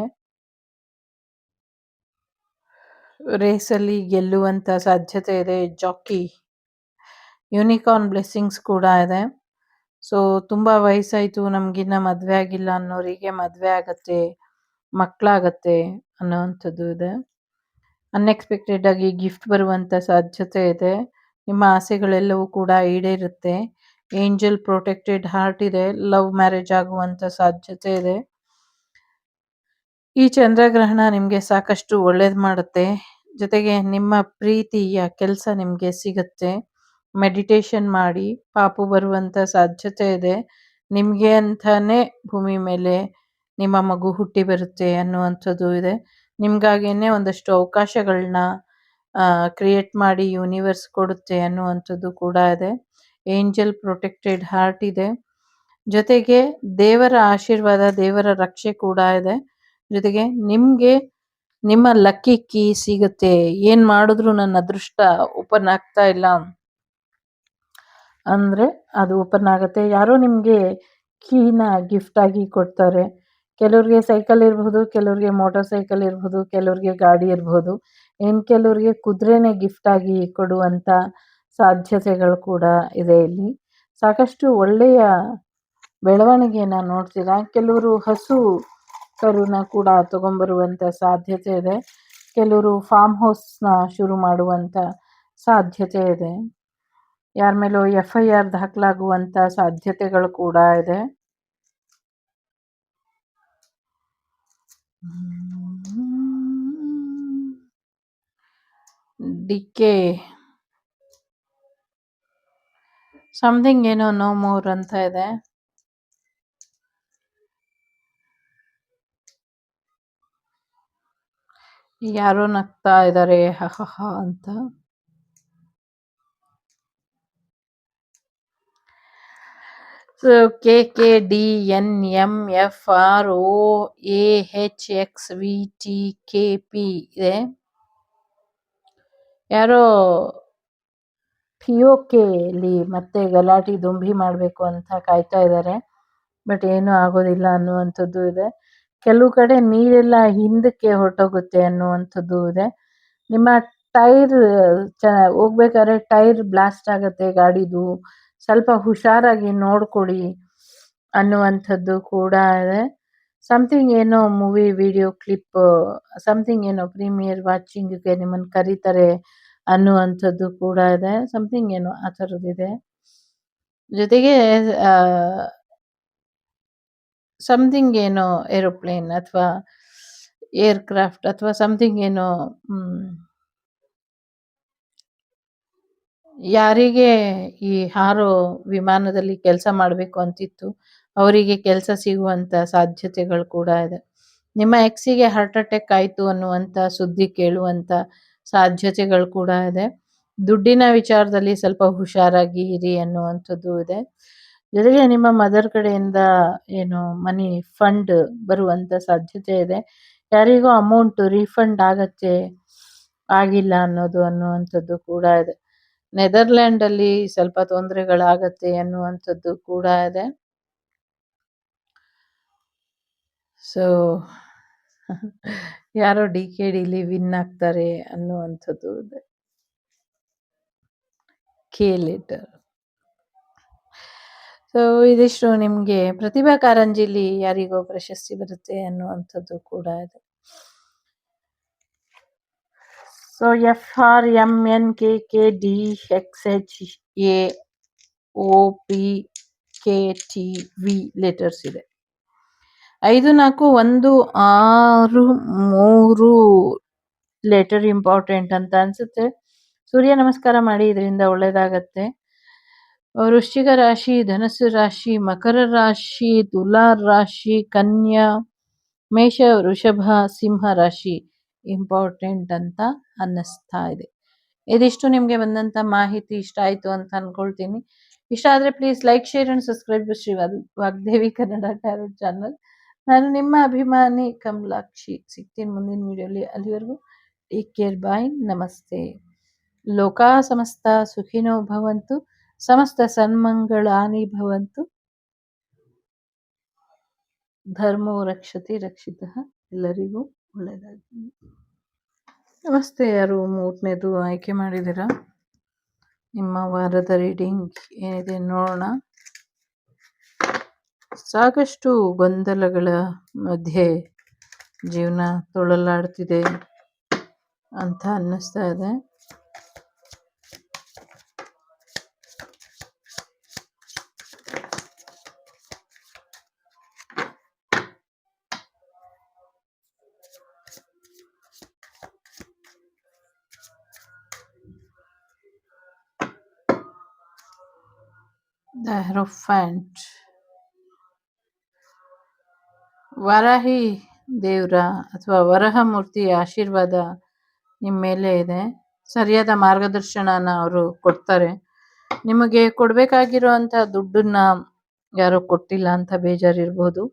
Speaker 1: ರೇಸಲ್ಲಿ ಗೆಲ್ಲುವಂತ ಸಾಧ್ಯತೆ ಇದೆ. ಜಾಕಿ ಯೂನಿಕಾರ್ನ್ ಬ್ಲೆಸ್ಸಿಂಗ್ಸ್ ಕೂಡ ಇದೆ. ಸೊ ತುಂಬಾ ವಯಸ್ಸಾಯ್ತು, ನಮ್ಗಿನ್ನ ಮದ್ವೆ ಆಗಿಲ್ಲ ಅನ್ನೋರಿಗೆ ಮದ್ವೆ ಆಗತ್ತೆ, ಮಕ್ಕಳಾಗತ್ತೆ ಅನ್ನೋವಂಥದ್ದು ಇದೆ. ಅನ್ಎಕ್ಸ್ಪೆಕ್ಟೆಡ್ ಆಗಿ ಗಿಫ್ಟ್ ಬರುವಂತ ಸಾಧ್ಯತೆ ಇದೆ. ನಿಮ್ಮ ಆಸೆಗಳೆಲ್ಲವೂ ಕೂಡ ಈಡೇರುತ್ತೆ. ಏಂಜಲ್ ಪ್ರೊಟೆಕ್ಟೆಡ್ ಹಾರ್ಟ್ ಇದೆ. ಲವ್ ಮ್ಯಾರೇಜ್ ಆಗುವಂತ ಸಾಧ್ಯತೆ ಇದೆ. ಈ ಚಂದ್ರಗ್ರಹಣ ನಿಮ್ಗೆ ಸಾಕಷ್ಟು ಒಳ್ಳೇದ್ ಮಾಡುತ್ತೆ. ಜೊತೆಗೆ ನಿಮ್ಮ ಪ್ರೀತಿಯ ಕೆಲಸ ನಿಮ್ಗೆ ಸಿಗುತ್ತೆ. ಮೆಡಿಟೇಷನ್ ಮಾಡಿ, ಪಾಪು ಬರುವಂತ ಸಾಧ್ಯತೆ ಇದೆ. ನಿಮ್ಗೆ ಅಂತಾನೆ ಭೂಮಿ ಮೇಲೆ ನಿಮ್ಮ ಮಗು ಹುಟ್ಟಿ ಬರುತ್ತೆ ಅನ್ನುವಂಥದ್ದು ಇದೆ. ನಿಮ್ಗಾಗೇನೆ ಒಂದಷ್ಟು ಅವಕಾಶಗಳನ್ನ ಕ್ರಿಯೇಟ್ ಮಾಡಿ ಯೂನಿವರ್ಸ್ ಕೊಡುತ್ತೆ ಅನ್ನುವಂಥದ್ದು ಕೂಡ ಇದೆ. ಏಂಜಲ್ ಪ್ರೊಟೆಕ್ಟೆಡ್ ಹಾರ್ಟ್ ಇದೆ. ಜೊತೆಗೆ ದೇವರ ಆಶೀರ್ವಾದ, ದೇವರ ರಕ್ಷೆ ಕೂಡ ಇದೆ. ಜೊತೆಗೆ ನಿಮ್ಗೆ ನಿಮ್ಮ ಲಕ್ಕಿ ಕೀ ಸಿಗುತ್ತೆ. ಏನ್ ಮಾಡಿದ್ರು ನನ್ನ ಅದೃಷ್ಟ ಓಪನ್ ಆಗ್ತಾ ಇಲ್ಲ ಅಂದ್ರೆ ಅದು ಓಪನ್ ಆಗುತ್ತೆ. ಯಾರೋ ನಿಮ್ಗೆ ಕೀನ ಗಿಫ್ಟ್ ಆಗಿ ಕೊಡ್ತಾರೆ. ಕೆಲವ್ರಿಗೆ ಸೈಕಲ್ ಇರ್ಬಹುದು, ಕೆಲವ್ರಿಗೆ ಮೋಟಾರ್ ಸೈಕಲ್ ಇರ್ಬಹುದು, ಕೆಲವ್ರಿಗೆ ಗಾಡಿ ಇರ್ಬಹುದು. ಕೆಲವ್ರಿಗೆ ಕುದುರೆನೇ ಗಿಫ್ಟ್ ಆಗಿ ಕೊಡುವಂತ ಸಾಧ್ಯತೆಗಳು ಕೂಡ ಇದೆ ಇಲ್ಲಿ. ಸಾಕಷ್ಟು ಒಳ್ಳೆಯ ಬೆಳವಣಿಗೆಯನ್ನ ನೋಡ್ತೀರಾ. ಕೆಲವರು ಹಸು ಕರುನ ಕೂಡ ತಗೊಂಬರುವಂತ ಸಾಧ್ಯತೆ ಇದೆ. ಕೆಲವರು ಫಾರ್ಮ್ ಹೌಸ್ನ ಶುರು ಮಾಡುವಂತ ಸಾಧ್ಯತೆ ಇದೆ. ಯಾರ ಮೇಲೋ FIR ದಾಖಲಾಗುವಂತ ಸಾಧ್ಯತೆಗಳು ಕೂಡ ಇದೆ. ಡಿಕೆ ಸಮಥಿಂಗ್ ಏನೋ ನೋ ಮೋರ್ ಅಂತ ಇದೆ. ಯಾರೋ ನಗ್ತಾ ಇದ್ದಾರೆ ಹಹಹ ಅಂತ. ಸೊ KKDNMFROAHXVTKP ಇದೆ. ಯಾರೋ POKಲಿ ಮತ್ತೆ ಗಲಾಟಿ ದುಂಬಿ ಮಾಡಬೇಕು ಅಂತ ಕಾಯ್ತಾ ಇದ್ದಾರೆ. ಬಟ್ ಏನೂ ಆಗೋದಿಲ್ಲ ಅನ್ನುವಂಥದ್ದು ಇದೆ. ಕೆಲವು ಕಡೆ ನೀರೆಲ್ಲ ಹಿಂದಕ್ಕೆ ಹೊರಟೋಗುತ್ತೆ ಅನ್ನುವಂಥದ್ದು ಇದೆ. ನಿಮ್ಮ ಟೈರ್ ಹೋಗ್ಬೇಕಾದ್ರೆ ಟೈರ್ ಬ್ಲಾಸ್ಟ್ ಆಗುತ್ತೆ ಗಾಡಿದು, ಸ್ವಲ್ಪ ಹುಷಾರಾಗಿ ನೋಡ್ಕೊಳ್ಳಿ ಅನ್ನುವಂಥದ್ದು ಕೂಡ ಇದೆ. ಸಮಥಿಂಗ್ ಏನೋ ಮೂವಿ ವಿಡಿಯೋ ಕ್ಲಿಪ್, ಸಮಥಿಂಗ್ ಏನೋ ಪ್ರೀಮಿಯರ್ ವಾಚಿಂಗ್ಗೆ ನಿಮ್ಮನ್ನು ಕರೀತಾರೆ ಅನ್ನುವಂಥದ್ದು ಕೂಡ ಇದೆ. ಸಮಥಿಂಗ್ ಏನೋ ಆ ಥರದ್ದಿದೆ. ಜೊತೆಗೆ ಸಮಥಿಂಗ್ ಏನೋ ಏರೋಪ್ಲೇನ್ ಅಥವಾ ಏರ್ಕ್ರಾಫ್ಟ್ ಅಥವಾ ಸಮಥಿಂಗ್ ಏನೋ ಯಾರಿಗೆ ಈ ಹಾರೋ ವಿಮಾನದಲ್ಲಿ ಕೆಲಸ ಮಾಡಬೇಕು ಅಂತಿತ್ತು ಅವರಿಗೆ ಕೆಲಸ ಸಿಗುವಂತ ಸಾಧ್ಯತೆಗಳು ಕೂಡ ಇದೆ. ನಿಮ್ಮ ಎಕ್ಸಿಗೆ ಹಾರ್ಟ್ ಅಟ್ಯಾಕ್ ಆಯಿತು ಅನ್ನುವಂಥ ಸುದ್ದಿ ಕೇಳುವಂತ ಸಾಧ್ಯತೆಗಳು ಕೂಡ ಇದೆ. ದುಡ್ಡಿನ ವಿಚಾರದಲ್ಲಿ ಸ್ವಲ್ಪ ಹುಷಾರಾಗಿ ಇರಿ ಅನ್ನುವಂಥದ್ದು ಇದೆ. ಜೊತೆಗೆ ನಿಮ್ಮ ಮದರ್ ಕಡೆಯಿಂದ ಏನು ಮನಿ ಫಂಡ್ ಬರುವಂತ ಸಾಧ್ಯತೆ ಇದೆ. ಯಾರಿಗೋ ಅಮೌಂಟ್ ರೀಫಂಡ್ ಆಗತ್ತೆ, ಆಗಿಲ್ಲ ಅನ್ನುವಂಥದ್ದು ಕೂಡ ಇದೆ. ನೆದರ್ಲ್ಯಾಂಡ್ ಅಲ್ಲಿ ಸ್ವಲ್ಪ ತೊಂದರೆಗಳಾಗತ್ತೆ ಅನ್ನುವಂಥದ್ದು ಕೂಡ ಇದೆ. ಸೊ ಯಾರೋ DKDಲಿ ವಿನ್ ಆಗ್ತಾರೆ ಅನ್ನುವಂಥದ್ದು ಇದೆ. K letter. ಸೊ ಇದಿಷ್ಟು ನಿಮ್ಗೆ ಪ್ರತಿಭಾ ಕಾರಂಜಿಲಿ ಯಾರಿಗೋ ಪ್ರಶಸ್ತಿ ಬರುತ್ತೆ ಅನ್ನುವಂಥದ್ದು ಕೂಡ ಇದೆ. ಸೊ FRMNKKDXHAOPKTV ಲೆಟರ್ಸ್ ಇದೆ. 5416 ಲೆಟರ್ ಇಂಪಾರ್ಟೆಂಟ್ ಅಂತ ಅನ್ಸುತ್ತೆ. ಸೂರ್ಯ ನಮಸ್ಕಾರ ಮಾಡಿ, ಇದರಿಂದ ಒಳ್ಳೇದಾಗತ್ತೆ. ವೃಶ್ಚಿಕ ರಾಶಿ, ಧನಸ್ಸು ರಾಶಿ, ಮಕರ ರಾಶಿ, ತುಲಾ ರಾಶಿ, ಕನ್ಯಾ, ಮೇಷ, ವೃಷಭ, ಸಿಂಹ ರಾಶಿ ಇಂಪಾರ್ಟೆಂಟ್ ಅಂತ ಅನ್ನಿಸ್ತಾ ಇದೆ. ಇದಿಷ್ಟು ನಿಮ್ಗೆ ಬಂದಂತ ಮಾಹಿತಿ ಇಷ್ಟ ಆಯ್ತು ಅಂತ ಅನ್ಕೊಳ್ತೀನಿ. ಇಷ್ಟ ಆದ್ರೆ please like, share and subscribe Shri Vagdevi Kannada tarot channel. ನಾನು ನಿಮ್ಮ ಅಭಿಮಾನಿ ಕಮಲಾಕ್ಷಿ. ಸಿಗ್ತೀನಿ ಮುಂದಿನ ವಿಡಿಯೋಲಿ. ಅಲ್ಲಿವರೆಗೂ ಟೇಕ್ ಕೇರ್, ಬಾಯ್, ನಮಸ್ತೆ. ಲೋಕಾ ಸಮಸ್ತ ಸುಖಿನೋ ಭವಂತು, ಸಮಸ್ತ ಸನ್ಮಂಗಳಾನಿ ಭವಂತು, ಧರ್ಮೋ ರಕ್ಷತಿ ರಕ್ಷಿತಃ. ಎಲ್ಲರಿಗೂ ಒಳ್ಳೆಯದಾಗಲಿ. ನಮಸ್ತೆ. ಯಾರು ಮೂರನೇದು ಆಯ್ಕೆ ಮಾಡಿದ್ದೀರಾ? ನಿಮ್ಮ ವಾರದ ರೀಡಿಂಗ್ ಏನಿದೆ ನೋಡೋಣ. ಸಾಕಷ್ಟು ಗೊಂದಲಗಳ ಮಧ್ಯೆ ಜೀವನ ತೊಳಲಾಡ್ತಿದೆ ಅಂತ ಅನ್ನಿಸ್ತಾ ಇದೆ. ದ ಹೆರೋಫ್ಯಾಂಟ್. ವರಾಹಿ ದೇವರ ಅಥವಾ ವರಹಮೂರ್ತಿಯ ಆಶೀರ್ವಾದ ನಿಮ್ಮ ಮೇಲೆ ಇದೆ. ಸರಿಯಾದ ಮಾರ್ಗದರ್ಶನನ ಅವರು ಕೊಡ್ತಾರೆ. ನಿಮಗೆ ಕೊಡಬೇಕಾಗಿರುವಂಥ ದುಡ್ಡನ್ನ ಯಾರೋ ಕೊಟ್ಟಿಲ್ಲ ಅಂತ ಬೇಜಾರಿರ್ಬೋದು.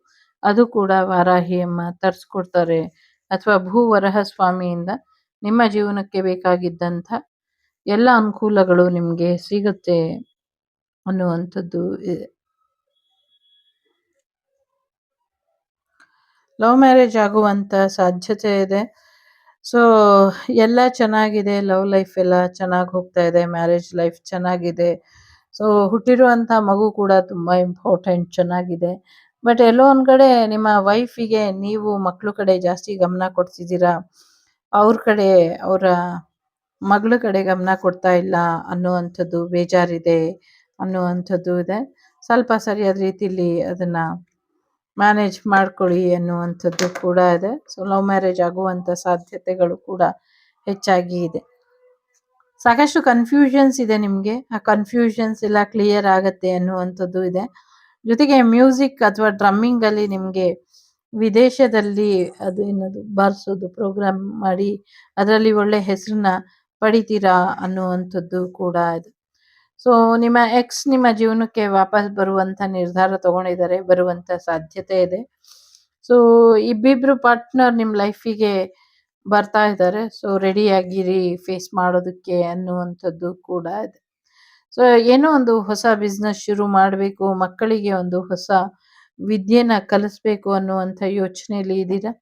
Speaker 1: ಅದು ಕೂಡ ವಾರಾಹಿ ಅಮ್ಮ ತರಿಸ್ಕೊಡ್ತಾರೆ. ಅಥವಾ ಭೂವರಹ ಸ್ವಾಮಿಯಿಂದ ನಿಮ್ಮ ಜೀವನಕ್ಕೆ ಬೇಕಾಗಿದ್ದಂಥ ಎಲ್ಲ ಅನುಕೂಲಗಳು ನಿಮಗೆ ಸಿಗುತ್ತೆ ಅನ್ನುವಂಥದ್ದು ಇದೆ. ಲವ್ ಮ್ಯಾರೇಜ್ ಆಗುವಂಥ ಸಾಧ್ಯತೆ ಇದೆ. ಸೊ ಎಲ್ಲ ಚೆನ್ನಾಗಿದೆ, ಲವ್ ಲೈಫ್ ಎಲ್ಲ ಚೆನ್ನಾಗಿ ಹೋಗ್ತಾ ಇದೆ, ಮ್ಯಾರೇಜ್ ಲೈಫ್ ಚೆನ್ನಾಗಿದೆ. ಸೊ ಹುಟ್ಟಿರುವಂಥ ಮಗು ಕೂಡ ತುಂಬ ಇಂಪಾರ್ಟೆಂಟ್, ಚೆನ್ನಾಗಿದೆ. ಬಟ್ ಎಲ್ಲೋ ಒಂದು ಕಡೆ ನಿಮ್ಮ ವೈಫಿಗೆ ನೀವು ಮಕ್ಕಳು ಕಡೆ ಜಾಸ್ತಿ ಗಮನ ಕೊಡ್ತಿದ್ದೀರಾ, ಅವ್ರ ಕಡೆ ಅವರ ಮಗಳ ಕಡೆ ಗಮನ ಕೊಡ್ತಾ ಇಲ್ಲ ಅನ್ನುವಂಥದ್ದು ಬೇಜಾರಿದೆ ಅನ್ನುವಂಥದ್ದು ಇದೆ. ಸ್ವಲ್ಪ ಸರಿಯಾದ ರೀತಿಲಿ ಅದನ್ನು ಮ್ಯಾನೇಜ್ ಮಾಡ್ಕೊಳ್ಳಿ ಅನ್ನುವಂಥದ್ದು ಕೂಡ ಇದೆ. ಸೊ ಲವ್ ಮ್ಯಾರೇಜ್ ಆಗುವಂಥ ಸಾಧ್ಯತೆಗಳು ಕೂಡ ಹೆಚ್ಚಾಗಿ ಇದೆ. ಸಾಕಷ್ಟು ಕನ್ಫ್ಯೂಷನ್ಸ್ ಇದೆ ನಿಮಗೆ, ಆ ಕನ್ಫ್ಯೂಷನ್ಸ್ ಎಲ್ಲ ಕ್ಲಿಯರ್ ಆಗತ್ತೆ ಅನ್ನುವಂಥದ್ದು ಇದೆ. ಜೊತೆಗೆ ಮ್ಯೂಸಿಕ್ ಅಥವಾ ಡ್ರಮ್ಮಿಂಗಲ್ಲಿ ನಿಮಗೆ ವಿದೇಶದಲ್ಲಿ ಅದು ಏನದು ಬಾರಿಸೋದು ಪ್ರೋಗ್ರಾಮ್ ಮಾಡಿ ಅದರಲ್ಲಿ ಒಳ್ಳೆ ಹೆಸರನ್ನ ಪಡಿತೀರಾ ಅನ್ನುವಂಥದ್ದು ಕೂಡ ಇದೆ. ಸೊ ನಿಮ್ಮ ಎಕ್ಸ್ ನಿಮ್ಮ ಜೀವನಕ್ಕೆ ವಾಪಸ್ ಬರುವಂಥ ನಿರ್ಧಾರ ತಗೊಂಡಿದ್ದಾರೆ, ಬರುವಂಥ ಸಾಧ್ಯತೆ ಇದೆ. ಸೊ ಇಬ್ಬಿಬ್ರು ಪಾರ್ಟ್ನರ್ ನಿಮ್ಮ ಲೈಫಿಗೆ ಬರ್ತಾ ಇದ್ದಾರೆ. ಸೊ ರೆಡಿಯಾಗಿರಿ ಫೇಸ್ ಮಾಡೋದಕ್ಕೆ ಅನ್ನುವಂಥದ್ದು ಕೂಡ ಇದೆ. ಸೊ ಏನೋ ಒಂದು ಹೊಸ ಬಿಸ್ನೆಸ್ ಶುರು ಮಾಡಬೇಕು, ಮಕ್ಕಳಿಗೆ ಒಂದು ಹೊಸ ವಿದ್ಯೆನ ಕಲಿಸ್ಬೇಕು ಅನ್ನುವಂಥ ಯೋಚನೆಯಲ್ಲಿ ಇದ್ದೀರಾ,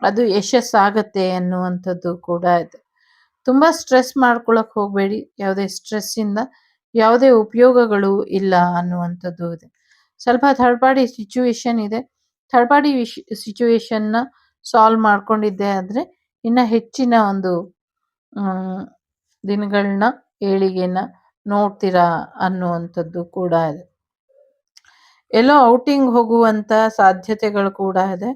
Speaker 1: ಅದು ಯಶಸ್ಸಾಗತ್ತೆ ಅನ್ನುವಂಥದ್ದು ಕೂಡ ಇದೆ. ತುಂಬ ಸ್ಟ್ರೆಸ್ ಮಾಡ್ಕೊಳಕ್ಕೆ ಹೋಗಬೇಡಿ, ಯಾವುದೇ ಸ್ಟ್ರೆಸ್ಸಿಂದ ಯಾವುದೇ ಉಪಯೋಗಗಳು ಇಲ್ಲ ಅನ್ನುವಂಥದ್ದು ಇದೆ. ಸ್ವಲ್ಪ ಥರ್ಡ್ ಪಾರ್ಟಿ ಸಿಚುವೇಶನ್ ಇದೆ, ಥರ್ಡ್ ಪಾರ್ಟಿ ಸಿಚುವೇಶನ್ನ ಸಾಲ್ವ್ ಮಾಡ್ಕೊಂಡಿದ್ದೆ ಆದರೆ ಇನ್ನು ಹೆಚ್ಚಿನ ಒಂದು ದಿನಗಳನ್ನ ಏಳಿಗೆನ ನೋಡ್ತೀರಾ ಅನ್ನುವಂಥದ್ದು ಕೂಡ ಇದೆ. ಎಲ್ಲೋ ಔಟಿಂಗ್ ಹೋಗುವಂಥ ಸಾಧ್ಯತೆಗಳು ಕೂಡ ಇದೆ.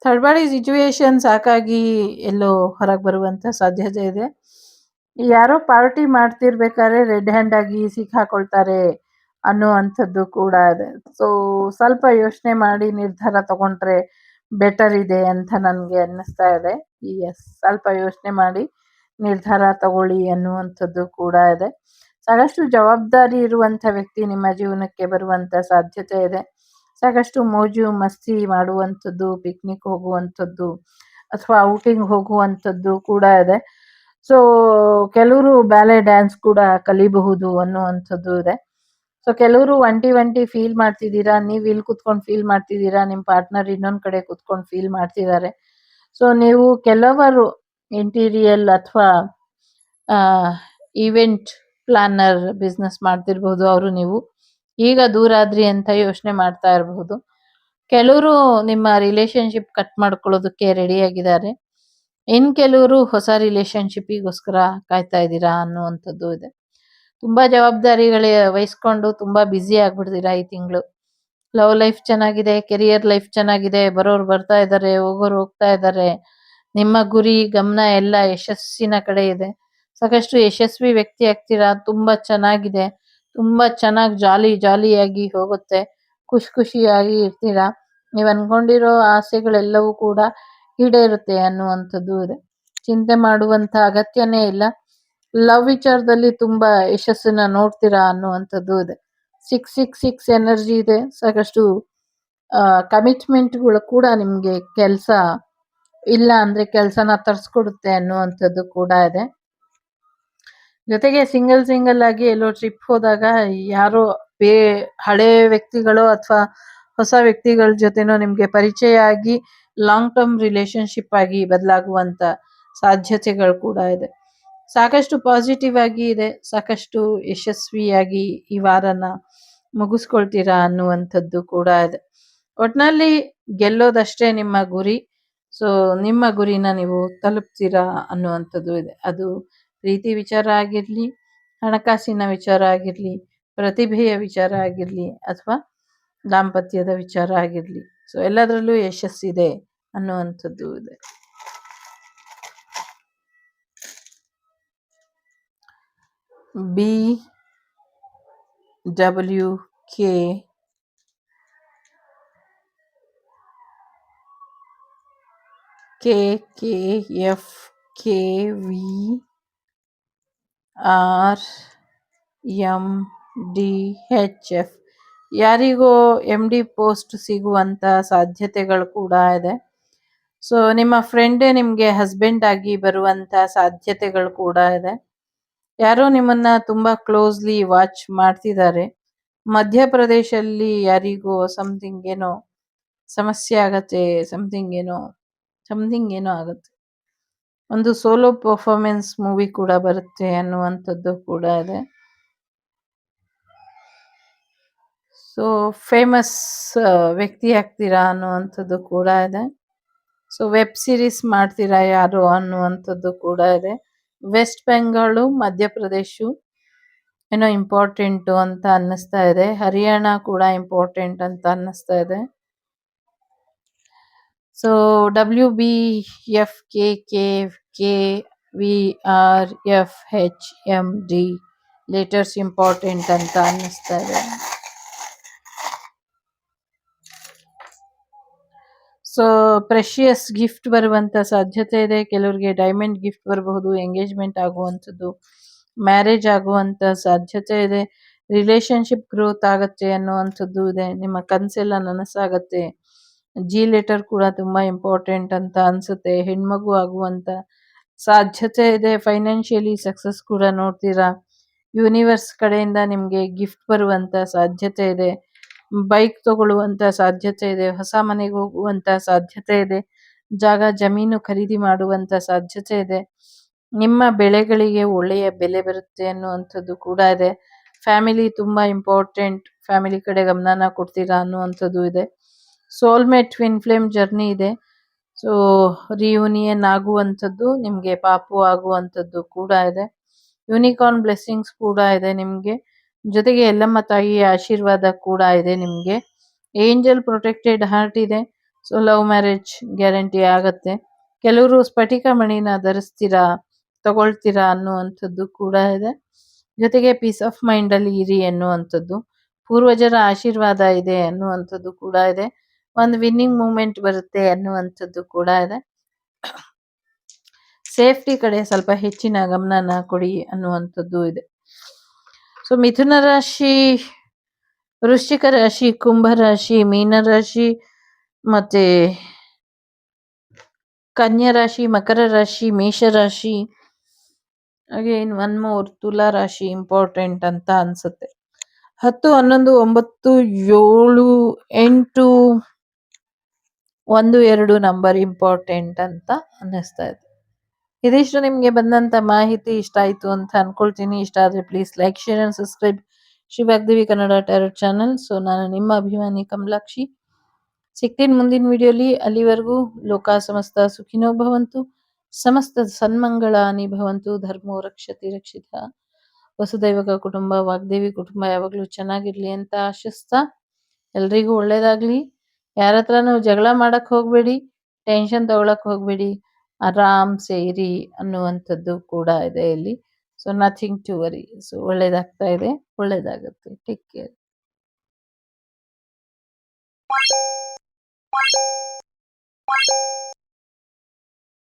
Speaker 1: ಥರ್ಡ್ ಪಾರ್ಟಿ ಸಿಚುವೇಶನ್ ಸಾಕಾಗಿ ಎಲ್ಲೋ ಹೊರಗೆ ಬರುವಂಥ ಸಾಧ್ಯತೆ ಇದೆ. ಯಾರೋ ಪಾರ್ಟಿ ಮಾಡ್ತಿರ್ಬೇಕಾದ್ರೆ ರೆಡ್ ಹ್ಯಾಂಡ್ ಆಗಿ ಸಿಕ್ಕಾಕೊಳ್ತಾರೆ ಅನ್ನುವಂಥದ್ದು ಕೂಡ ಇದೆ. ಸೊ ಸ್ವಲ್ಪ ಯೋಚನೆ ಮಾಡಿ ನಿರ್ಧಾರ ತಗೊಂಡ್ರೆ ಬೆಟರ್ ಇದೆ ಅಂತ ನನಗೆ ಅನ್ನಿಸ್ತಾ ಇದೆ. ಸ್ವಲ್ಪ ಯೋಚನೆ ಮಾಡಿ ನಿರ್ಧಾರ ತಗೊಳ್ಳಿ ಅನ್ನುವಂಥದ್ದು ಕೂಡ ಇದೆ. ಸಾಕಷ್ಟು ಜವಾಬ್ದಾರಿ ಇರುವಂಥ ವ್ಯಕ್ತಿ ನಿಮ್ಮ ಜೀವನಕ್ಕೆ ಬರುವಂಥ ಸಾಧ್ಯತೆ ಇದೆ. ಸಾಕಷ್ಟು ಮೋಜು ಮಸ್ತಿ ಮಾಡುವಂಥದ್ದು, ಪಿಕ್ನಿಕ್ ಹೋಗುವಂಥದ್ದು ಅಥವಾ ಔಟಿಂಗ್ ಹೋಗುವಂಥದ್ದು ಕೂಡ ಇದೆ. ಸೊ ಕೆಲವರು ಬ್ಯಾಲೆ ಡ್ಯಾನ್ಸ್ ಕೂಡ ಕಲಿಬಹುದು ಅನ್ನುವಂಥದ್ದು ಇದೆ. ಸೊ ಕೆಲವರು ಒಂಟಿ ಫೀಲ್ ಮಾಡ್ತಿದ್ದೀರಾ, ನೀವು ಇಲ್ಲಿ ಕುತ್ಕೊಂಡು ಫೀಲ್ ಮಾಡ್ತಿದ್ದೀರಾ, ನಿಮ್ಮ ಪಾರ್ಟ್ನರ್ ಇನ್ನೊಂದು ಕಡೆ ಕುತ್ಕೊಂಡು ಫೀಲ್ ಮಾಡ್ತಿದ್ದಾರೆ. ಸೊ ನೀವು ಕೆಲವರು ಇಂಟೀರಿಯಲ್ ಅಥವಾ ಈವೆಂಟ್ ಪ್ಲಾನರ್ ಬಿಸ್ನೆಸ್ ಮಾಡ್ತಿರ್ಬೋದು, ಅವರು ನೀವು ಈಗ ದೂರ ಆದ್ರಿ ಅಂತ ಯೋಚನೆ ಮಾಡ್ತಾ ಇರಬಹುದು. ಕೆಲವರು ನಿಮ್ಮ ರಿಲೇಶನ್ಶಿಪ್ ಕಟ್ ಮಾಡ್ಕೊಳ್ಳೋದಕ್ಕೆ ರೆಡಿಯಾಗಿದ್ದಾರೆ, ಇನ್ನು ಕೆಲವರು ಹೊಸ ರಿಲೇಶನ್ಶಿಪ್ಪಿಗೋಸ್ಕರ ಕಾಯ್ತಾ ಇದ್ದೀರಾ ಅನ್ನುವಂಥದ್ದು ಇದೆ. ತುಂಬ ಜವಾಬ್ದಾರಿಗಳೇ ವಹಿಸ್ಕೊಂಡು ತುಂಬ ಬ್ಯುಸಿ ಆಗ್ಬಿಡ್ತೀರಾ ಈ ತಿಂಗಳು. ಲವ್ ಲೈಫ್ ಚೆನ್ನಾಗಿದೆ, ಕೆರಿಯರ್ ಲೈಫ್ ಚೆನ್ನಾಗಿದೆ, ಬರೋರು ಬರ್ತಾ ಇದ್ದಾರೆ, ಹೋಗೋರು ಹೋಗ್ತಾ ಇದ್ದಾರೆ. ನಿಮ್ಮ ಗುರಿ ಗಮನ ಎಲ್ಲ ಯಶಸ್ಸಿನ ಕಡೆ ಇದೆ. ಸಾಕಷ್ಟು ಯಶಸ್ವಿ ವ್ಯಕ್ತಿ ಆಗ್ತೀರಾ, ತುಂಬ ಚೆನ್ನಾಗಿದೆ, ತುಂಬ ಚೆನ್ನಾಗಿ ಜಾಲಿಯಾಗಿ ಹೋಗುತ್ತೆ, ಖುಷಿಯಾಗಿ ಇರ್ತೀರಾ. ನೀವು ಅನ್ಕೊಂಡಿರೋ ಆಸೆಗಳೆಲ್ಲವೂ ಕೂಡ ಈಡೇರುತ್ತೆ ಅನ್ನುವಂಥದ್ದು ಇದೆ. ಚಿಂತೆ ಮಾಡುವಂಥ ಅಗತ್ಯನೇ ಇಲ್ಲ. ಲವ್ ವಿಚಾರದಲ್ಲಿ ತುಂಬ ಯಶಸ್ಸನ್ನ ನೋಡ್ತೀರಾ ಅನ್ನುವಂಥದ್ದು ಇದೆ. 666 ಎನರ್ಜಿ ಇದೆ. ಸಾಕಷ್ಟು ಕಮಿಟ್ಮೆಂಟ್ಗಳು ಕೂಡ ನಿಮಗೆ ಕೆಲಸ ಇಲ್ಲ ಅಂದರೆ ಕೆಲಸನ ತರಿಸ್ಕೊಡುತ್ತೆ ಅನ್ನುವಂಥದ್ದು ಕೂಡ ಇದೆ. ಜೊತೆಗೆ ಸಿಂಗಲ್ ಆಗಿ ಎಲ್ಲೋ ಟ್ರಿಪ್ ಹೋದಾಗ ಯಾರೋ ಹಳೆ ವ್ಯಕ್ತಿಗಳು ಅಥವಾ ಹೊಸ ವ್ಯಕ್ತಿಗಳ ಜೊತೆನೋ ನಿಮಗೆ ಪರಿಚಯ ಆಗಿ ಲಾಂಗ್ ಟರ್ಮ್ ರಿಲೇಶನ್ಶಿಪ್ ಆಗಿ ಬದಲಾಗುವಂಥ ಸಾಧ್ಯತೆಗಳು ಕೂಡ ಇದೆ. ಸಾಕಷ್ಟು ಪಾಸಿಟಿವ್ ಆಗಿ ಇದೆ, ಸಾಕಷ್ಟು ಯಶಸ್ವಿಯಾಗಿ ಈ ವಾರನ ಮುಗಿಸ್ಕೊಳ್ತೀರಾ ಅನ್ನುವಂಥದ್ದು ಕೂಡ ಇದೆ. ಒಟ್ಟಿನಲ್ಲಿ ಗೆಲ್ಲೋದಷ್ಟೇ ನಿಮ್ಮ ಗುರಿ. ಸೊ ನಿಮ್ಮ ಗುರಿನ ನೀವು ತಲುಪ್ತೀರಾ ಅನ್ನುವಂಥದ್ದು ಇದೆ. ಅದು ಪ್ರೀತಿ ವಿಚಾರ ಆಗಿರಲಿ, ಹಣಕಾಸಿನ ವಿಚಾರ ಆಗಿರಲಿ, ಪ್ರತಿಭೆಯ ವಿಚಾರ ಆಗಿರಲಿ ಅಥವಾ ದಾಂಪತ್ಯದ ವಿಚಾರ ಆಗಿರಲಿ. ಸೊ ಎಲ್ಲದರಲ್ಲೂ ಯಶಸ್ಸಿದೆ ಅನ್ನುವಂಥದ್ದು ಇದೆ. BWK KKF KVRMDHF. ಯಾರಿಗೋ MD ಪೋಸ್ಟ್ ಸಿಗುವಂತ ಸಾಧ್ಯತೆಗಳು ಕೂಡ ಇದೆ. ಸೊ ನಿಮ್ಮ ಫ್ರೆಂಡೇ ನಿಮ್ಗೆ ಹಸ್ಬೆಂಡ್ ಆಗಿ ಬರುವಂತ ಸಾಧ್ಯತೆಗಳು ಕೂಡ ಇದೆ. ಯಾರೋ ನಿಮ್ಮನ್ನ ತುಂಬಾ ಕ್ಲೋಸ್ಲಿ ವಾಚ್ ಮಾಡ್ತಿದ್ದಾರೆ. ಮಧ್ಯಪ್ರದೇಶಲ್ಲಿ ಯಾರಿಗೋ ಸಮಥಿಂಗ್ ಏನೋ ಸಮಸ್ಯೆ ಆಗತ್ತೆ, ಸಮಥಿಂಗ್ ಏನೋ ಆಗತ್ತೆ. ಒಂದು ಸೋಲೋ ಪರ್ಫಾರ್ಮೆನ್ಸ್ ಮೂವಿ ಕೂಡ ಬರುತ್ತೆ ಅನ್ನುವಂಥದ್ದು ಕೂಡ ಇದೆ. ಸೊ ಫೇಮಸ್ ವ್ಯಕ್ತಿ ಆಗ್ತೀರಾ ಅನ್ನುವಂಥದ್ದು ಕೂಡ ಇದೆ. ಸೊ ವೆಬ್ ಸೀರೀಸ್ ಮಾಡ್ತೀರಾ ಯಾರು ಅನ್ನುವಂಥದ್ದು ಕೂಡ ಇದೆ. ವೆಸ್ಟ್ ಬೆಂಗಾಳು, ಮಧ್ಯಪ್ರದೇಶ ಏನೋ ಇಂಪಾರ್ಟೆಂಟ್ ಅಂತ ಅನ್ನಿಸ್ತಾ ಇದೆ. ಹರಿಯಾಣ ಕೂಡ ಇಂಪಾರ್ಟೆಂಟ್ ಅಂತ ಅನ್ನಿಸ್ತಾ ಇದೆ. ಸೊ WBFKKVRFHMD ಲೆಟರ್ಸ್ ಇಂಪಾರ್ಟೆಂಟ್ ಅಂತ ಅನ್ನಿಸ್ತಾ ಇದೆ. ಸೊ ಪ್ರೆಷಿಯಸ್ ಗಿಫ್ಟ್ ಬರುವಂತ ಸಾಧ್ಯತೆ ಇದೆ. ಕೆಲವರಿಗೆ ಡೈಮಂಡ್ ಗಿಫ್ಟ್ ಬರಬಹುದು, ಎಂಗೇಜ್ಮೆಂಟ್ ಆಗುವಂಥದ್ದು, ಮ್ಯಾರೇಜ್ ಆಗುವಂತ ಸಾಧ್ಯತೆ ಇದೆ. ರಿಲೇಶನ್ಶಿಪ್ ಗ್ರೋತ್ ಆಗತ್ತೆ ಅನ್ನುವಂಥದ್ದು ಇದೆ. ನಿಮ್ಮ ಕನಸೆಲ್ಲ ನನಸಾಗತ್ತೆ. ಜಿ ಲೆಟರ್ ಕೂಡ ತುಂಬಾ ಇಂಪಾರ್ಟೆಂಟ್ ಅಂತ ಅನ್ಸುತ್ತೆ. ಹೆಣ್ಮಗು ಆಗುವಂತ ಸಾಧ್ಯತೆ ಇದೆ. ಫೈನಾನ್ಷಿಯಲಿ ಸಕ್ಸಸ್ ಕೂಡ ನೋಡ್ತೀರಾ. ಯೂನಿವರ್ಸ್ ಕಡೆಯಿಂದ ನಿಮ್ಗೆ ಗಿಫ್ಟ್ ಬರುವಂತ ಸಾಧ್ಯತೆ ಇದೆ. ಬೈಕ್ ತಗೊಳ್ಳುವಂತ ಸಾಧ್ಯತೆ ಇದೆ. ಹೊಸ ಮನೆಗೆ ಹೋಗುವಂತ ಸಾಧ್ಯತೆ ಇದೆ. ಜಾಗ ಜಮೀನು ಖರೀದಿ ಮಾಡುವಂತ ಸಾಧ್ಯತೆ ಇದೆ. ನಿಮ್ಮ ಬೆಳೆಗಳಿಗೆ ಒಳ್ಳೆಯ ಬೆಲೆ ಬರುತ್ತೆ ಅನ್ನುವಂಥದ್ದು ಕೂಡ ಇದೆ. ಫ್ಯಾಮಿಲಿ ತುಂಬಾ ಇಂಪಾರ್ಟೆಂಟ್. ಫ್ಯಾಮಿಲಿ ಕಡೆ ಗಮನನ ಕೊಡ್ತೀರಾ ಅನ್ನುವಂಥದ್ದು ಇದೆ. ಸೋಲ್ಮೇಟ್ ಟ್ವಿನ್ ಫ್ಲೇಮ್ ಜರ್ನಿ ಇದೆ. ಸೊ ರಿಯೂನಿಯನ್ ಆಗುವಂಥದ್ದು, ನಿಮ್ಗೆ ಪಾಪು ಆಗುವಂಥದ್ದು ಕೂಡ ಇದೆ. ಯೂನಿಕಾರ್ನ್ ಬ್ಲೆಸ್ಸಿಂಗ್ಸ್ ಕೂಡ ಇದೆ ನಿಮ್ಗೆ. ಜೊತೆಗೆ ಎಲ್ಲಮ್ಮ ತಾಯಿಯ ಆಶೀರ್ವಾದ ಕೂಡ ಇದೆ ನಿಮ್ಗೆ. ಏಂಜಲ್ ಪ್ರೊಟೆಕ್ಟೆಡ್ ಹಾರ್ಟ್ ಇದೆ. ಸೊ ಲವ್ ಮ್ಯಾರೇಜ್ ಗ್ಯಾರಂಟಿ ಆಗತ್ತೆ. ಕೆಲವರು ಸ್ಫಟಿಕ ಮಣಿನ ಧರಿಸ್ತೀರಾ, ತಗೊಳ್ತೀರಾ ಅನ್ನುವಂಥದ್ದು ಕೂಡ ಇದೆ. ಜೊತೆಗೆ ಪೀಸ್ ಆಫ್ ಮೈಂಡ್ ಅಲ್ಲಿ ಇರಿ ಅನ್ನುವಂಥದ್ದು, ಪೂರ್ವಜರ ಆಶೀರ್ವಾದ ಇದೆ ಅನ್ನುವಂಥದ್ದು ಕೂಡ ಇದೆ. ಒಂದು ವಿನ್ನಿಂಗ್ ಮೂಮೆಂಟ್ ಬರುತ್ತೆ ಅನ್ನುವಂಥದ್ದು ಕೂಡ ಇದೆ. ಸೇಫ್ಟಿ ಕಡೆ ಸ್ವಲ್ಪ ಹೆಚ್ಚಿನ ಗಮನನ ಕೊಡಿ ಅನ್ನುವಂಥದ್ದು ಇದೆ. ಸೊ ಮಿಥುನ ರಾಶಿ, ವೃಶ್ಚಿಕ ರಾಶಿ, ಕುಂಭ ರಾಶಿ, ಮೀನ ರಾಶಿ, ಮತ್ತೆ ಕನ್ಯಾ ರಾಶಿ, ಮಕರ ರಾಶಿ, ಮೇಷ ರಾಶಿ, ಅಗೇನ್ ಒನ್ ಮೋರ್ ತುಲಾ ರಾಶಿ ಇಂಪಾರ್ಟೆಂಟ್ ಅಂತ ಅನ್ಸುತ್ತೆ. 10, 11, 9, 7, 8, 1, 2 ನಂಬರ್ ಇಂಪಾರ್ಟೆಂಟ್ ಅಂತ ಅನ್ನಿಸ್ತಾ ಇದೆ. ಇದಿಷ್ಟು ನಿಮ್ಗೆ ಬಂದಂತ ಮಾಹಿತಿ ಇಷ್ಟ ಆಯ್ತು ಅಂತ ಅನ್ಕೊಳ್ತೀನಿ. ಇಷ್ಟ ಆದ್ರೆ please like, share and subscribe Shri Vagdevi Kannada tarot channel. So ನಾನು ನಿಮ್ಮ ಅಭಿಮಾನಿ ಕಮಲಾಕ್ಷಿ. ಸಿಗ್ತೀನಿ ಮುಂದಿನ ವಿಡಿಯೋಲಿ. ಅಲ್ಲಿವರೆಗೂ ಲೋಕ ಸಮಸ್ತ ಸುಖಿನೋ ಭವಂತು, ಸಮಸ್ತ ಸನ್ಮಂಗಳಾನಿ ಭವಂತು, ಧರ್ಮೋ ರಕ್ಷತಿ ರಕ್ಷಿತ, ವಸುದೈವಕ ಕುಟುಂಬ, ವಾಗ್ದೇವಿ ಕುಟುಂಬ ಯಾವಾಗ್ಲೂ ಚೆನ್ನಾಗಿರ್ಲಿ ಅಂತ ಆಶಿಸ್ತಾ ಎಲ್ರಿಗೂ ಒಳ್ಳೇದಾಗ್ಲಿ. ಯಾರ ಹತ್ರನೂ ಜಗಳ ಮಾಡಕ್ ಹೋಗ್ಬೇಡಿ, ಟೆನ್ಷನ್ ತಗೊಳಕ್ ಹೋಗ್ಬೇಡಿ, ಆರಾಮ್ಸೆ ಇರಿ ಅನ್ನುವಂಥದ್ದು ಕೂಡ ಇದೆ ಇಲ್ಲಿ. So nothing to worry. So ಒಳ್ಳೇದಾಗ್ತಾ ಇದೆ, ಒಳ್ಳೇದಾಗುತ್ತೆ. Take care.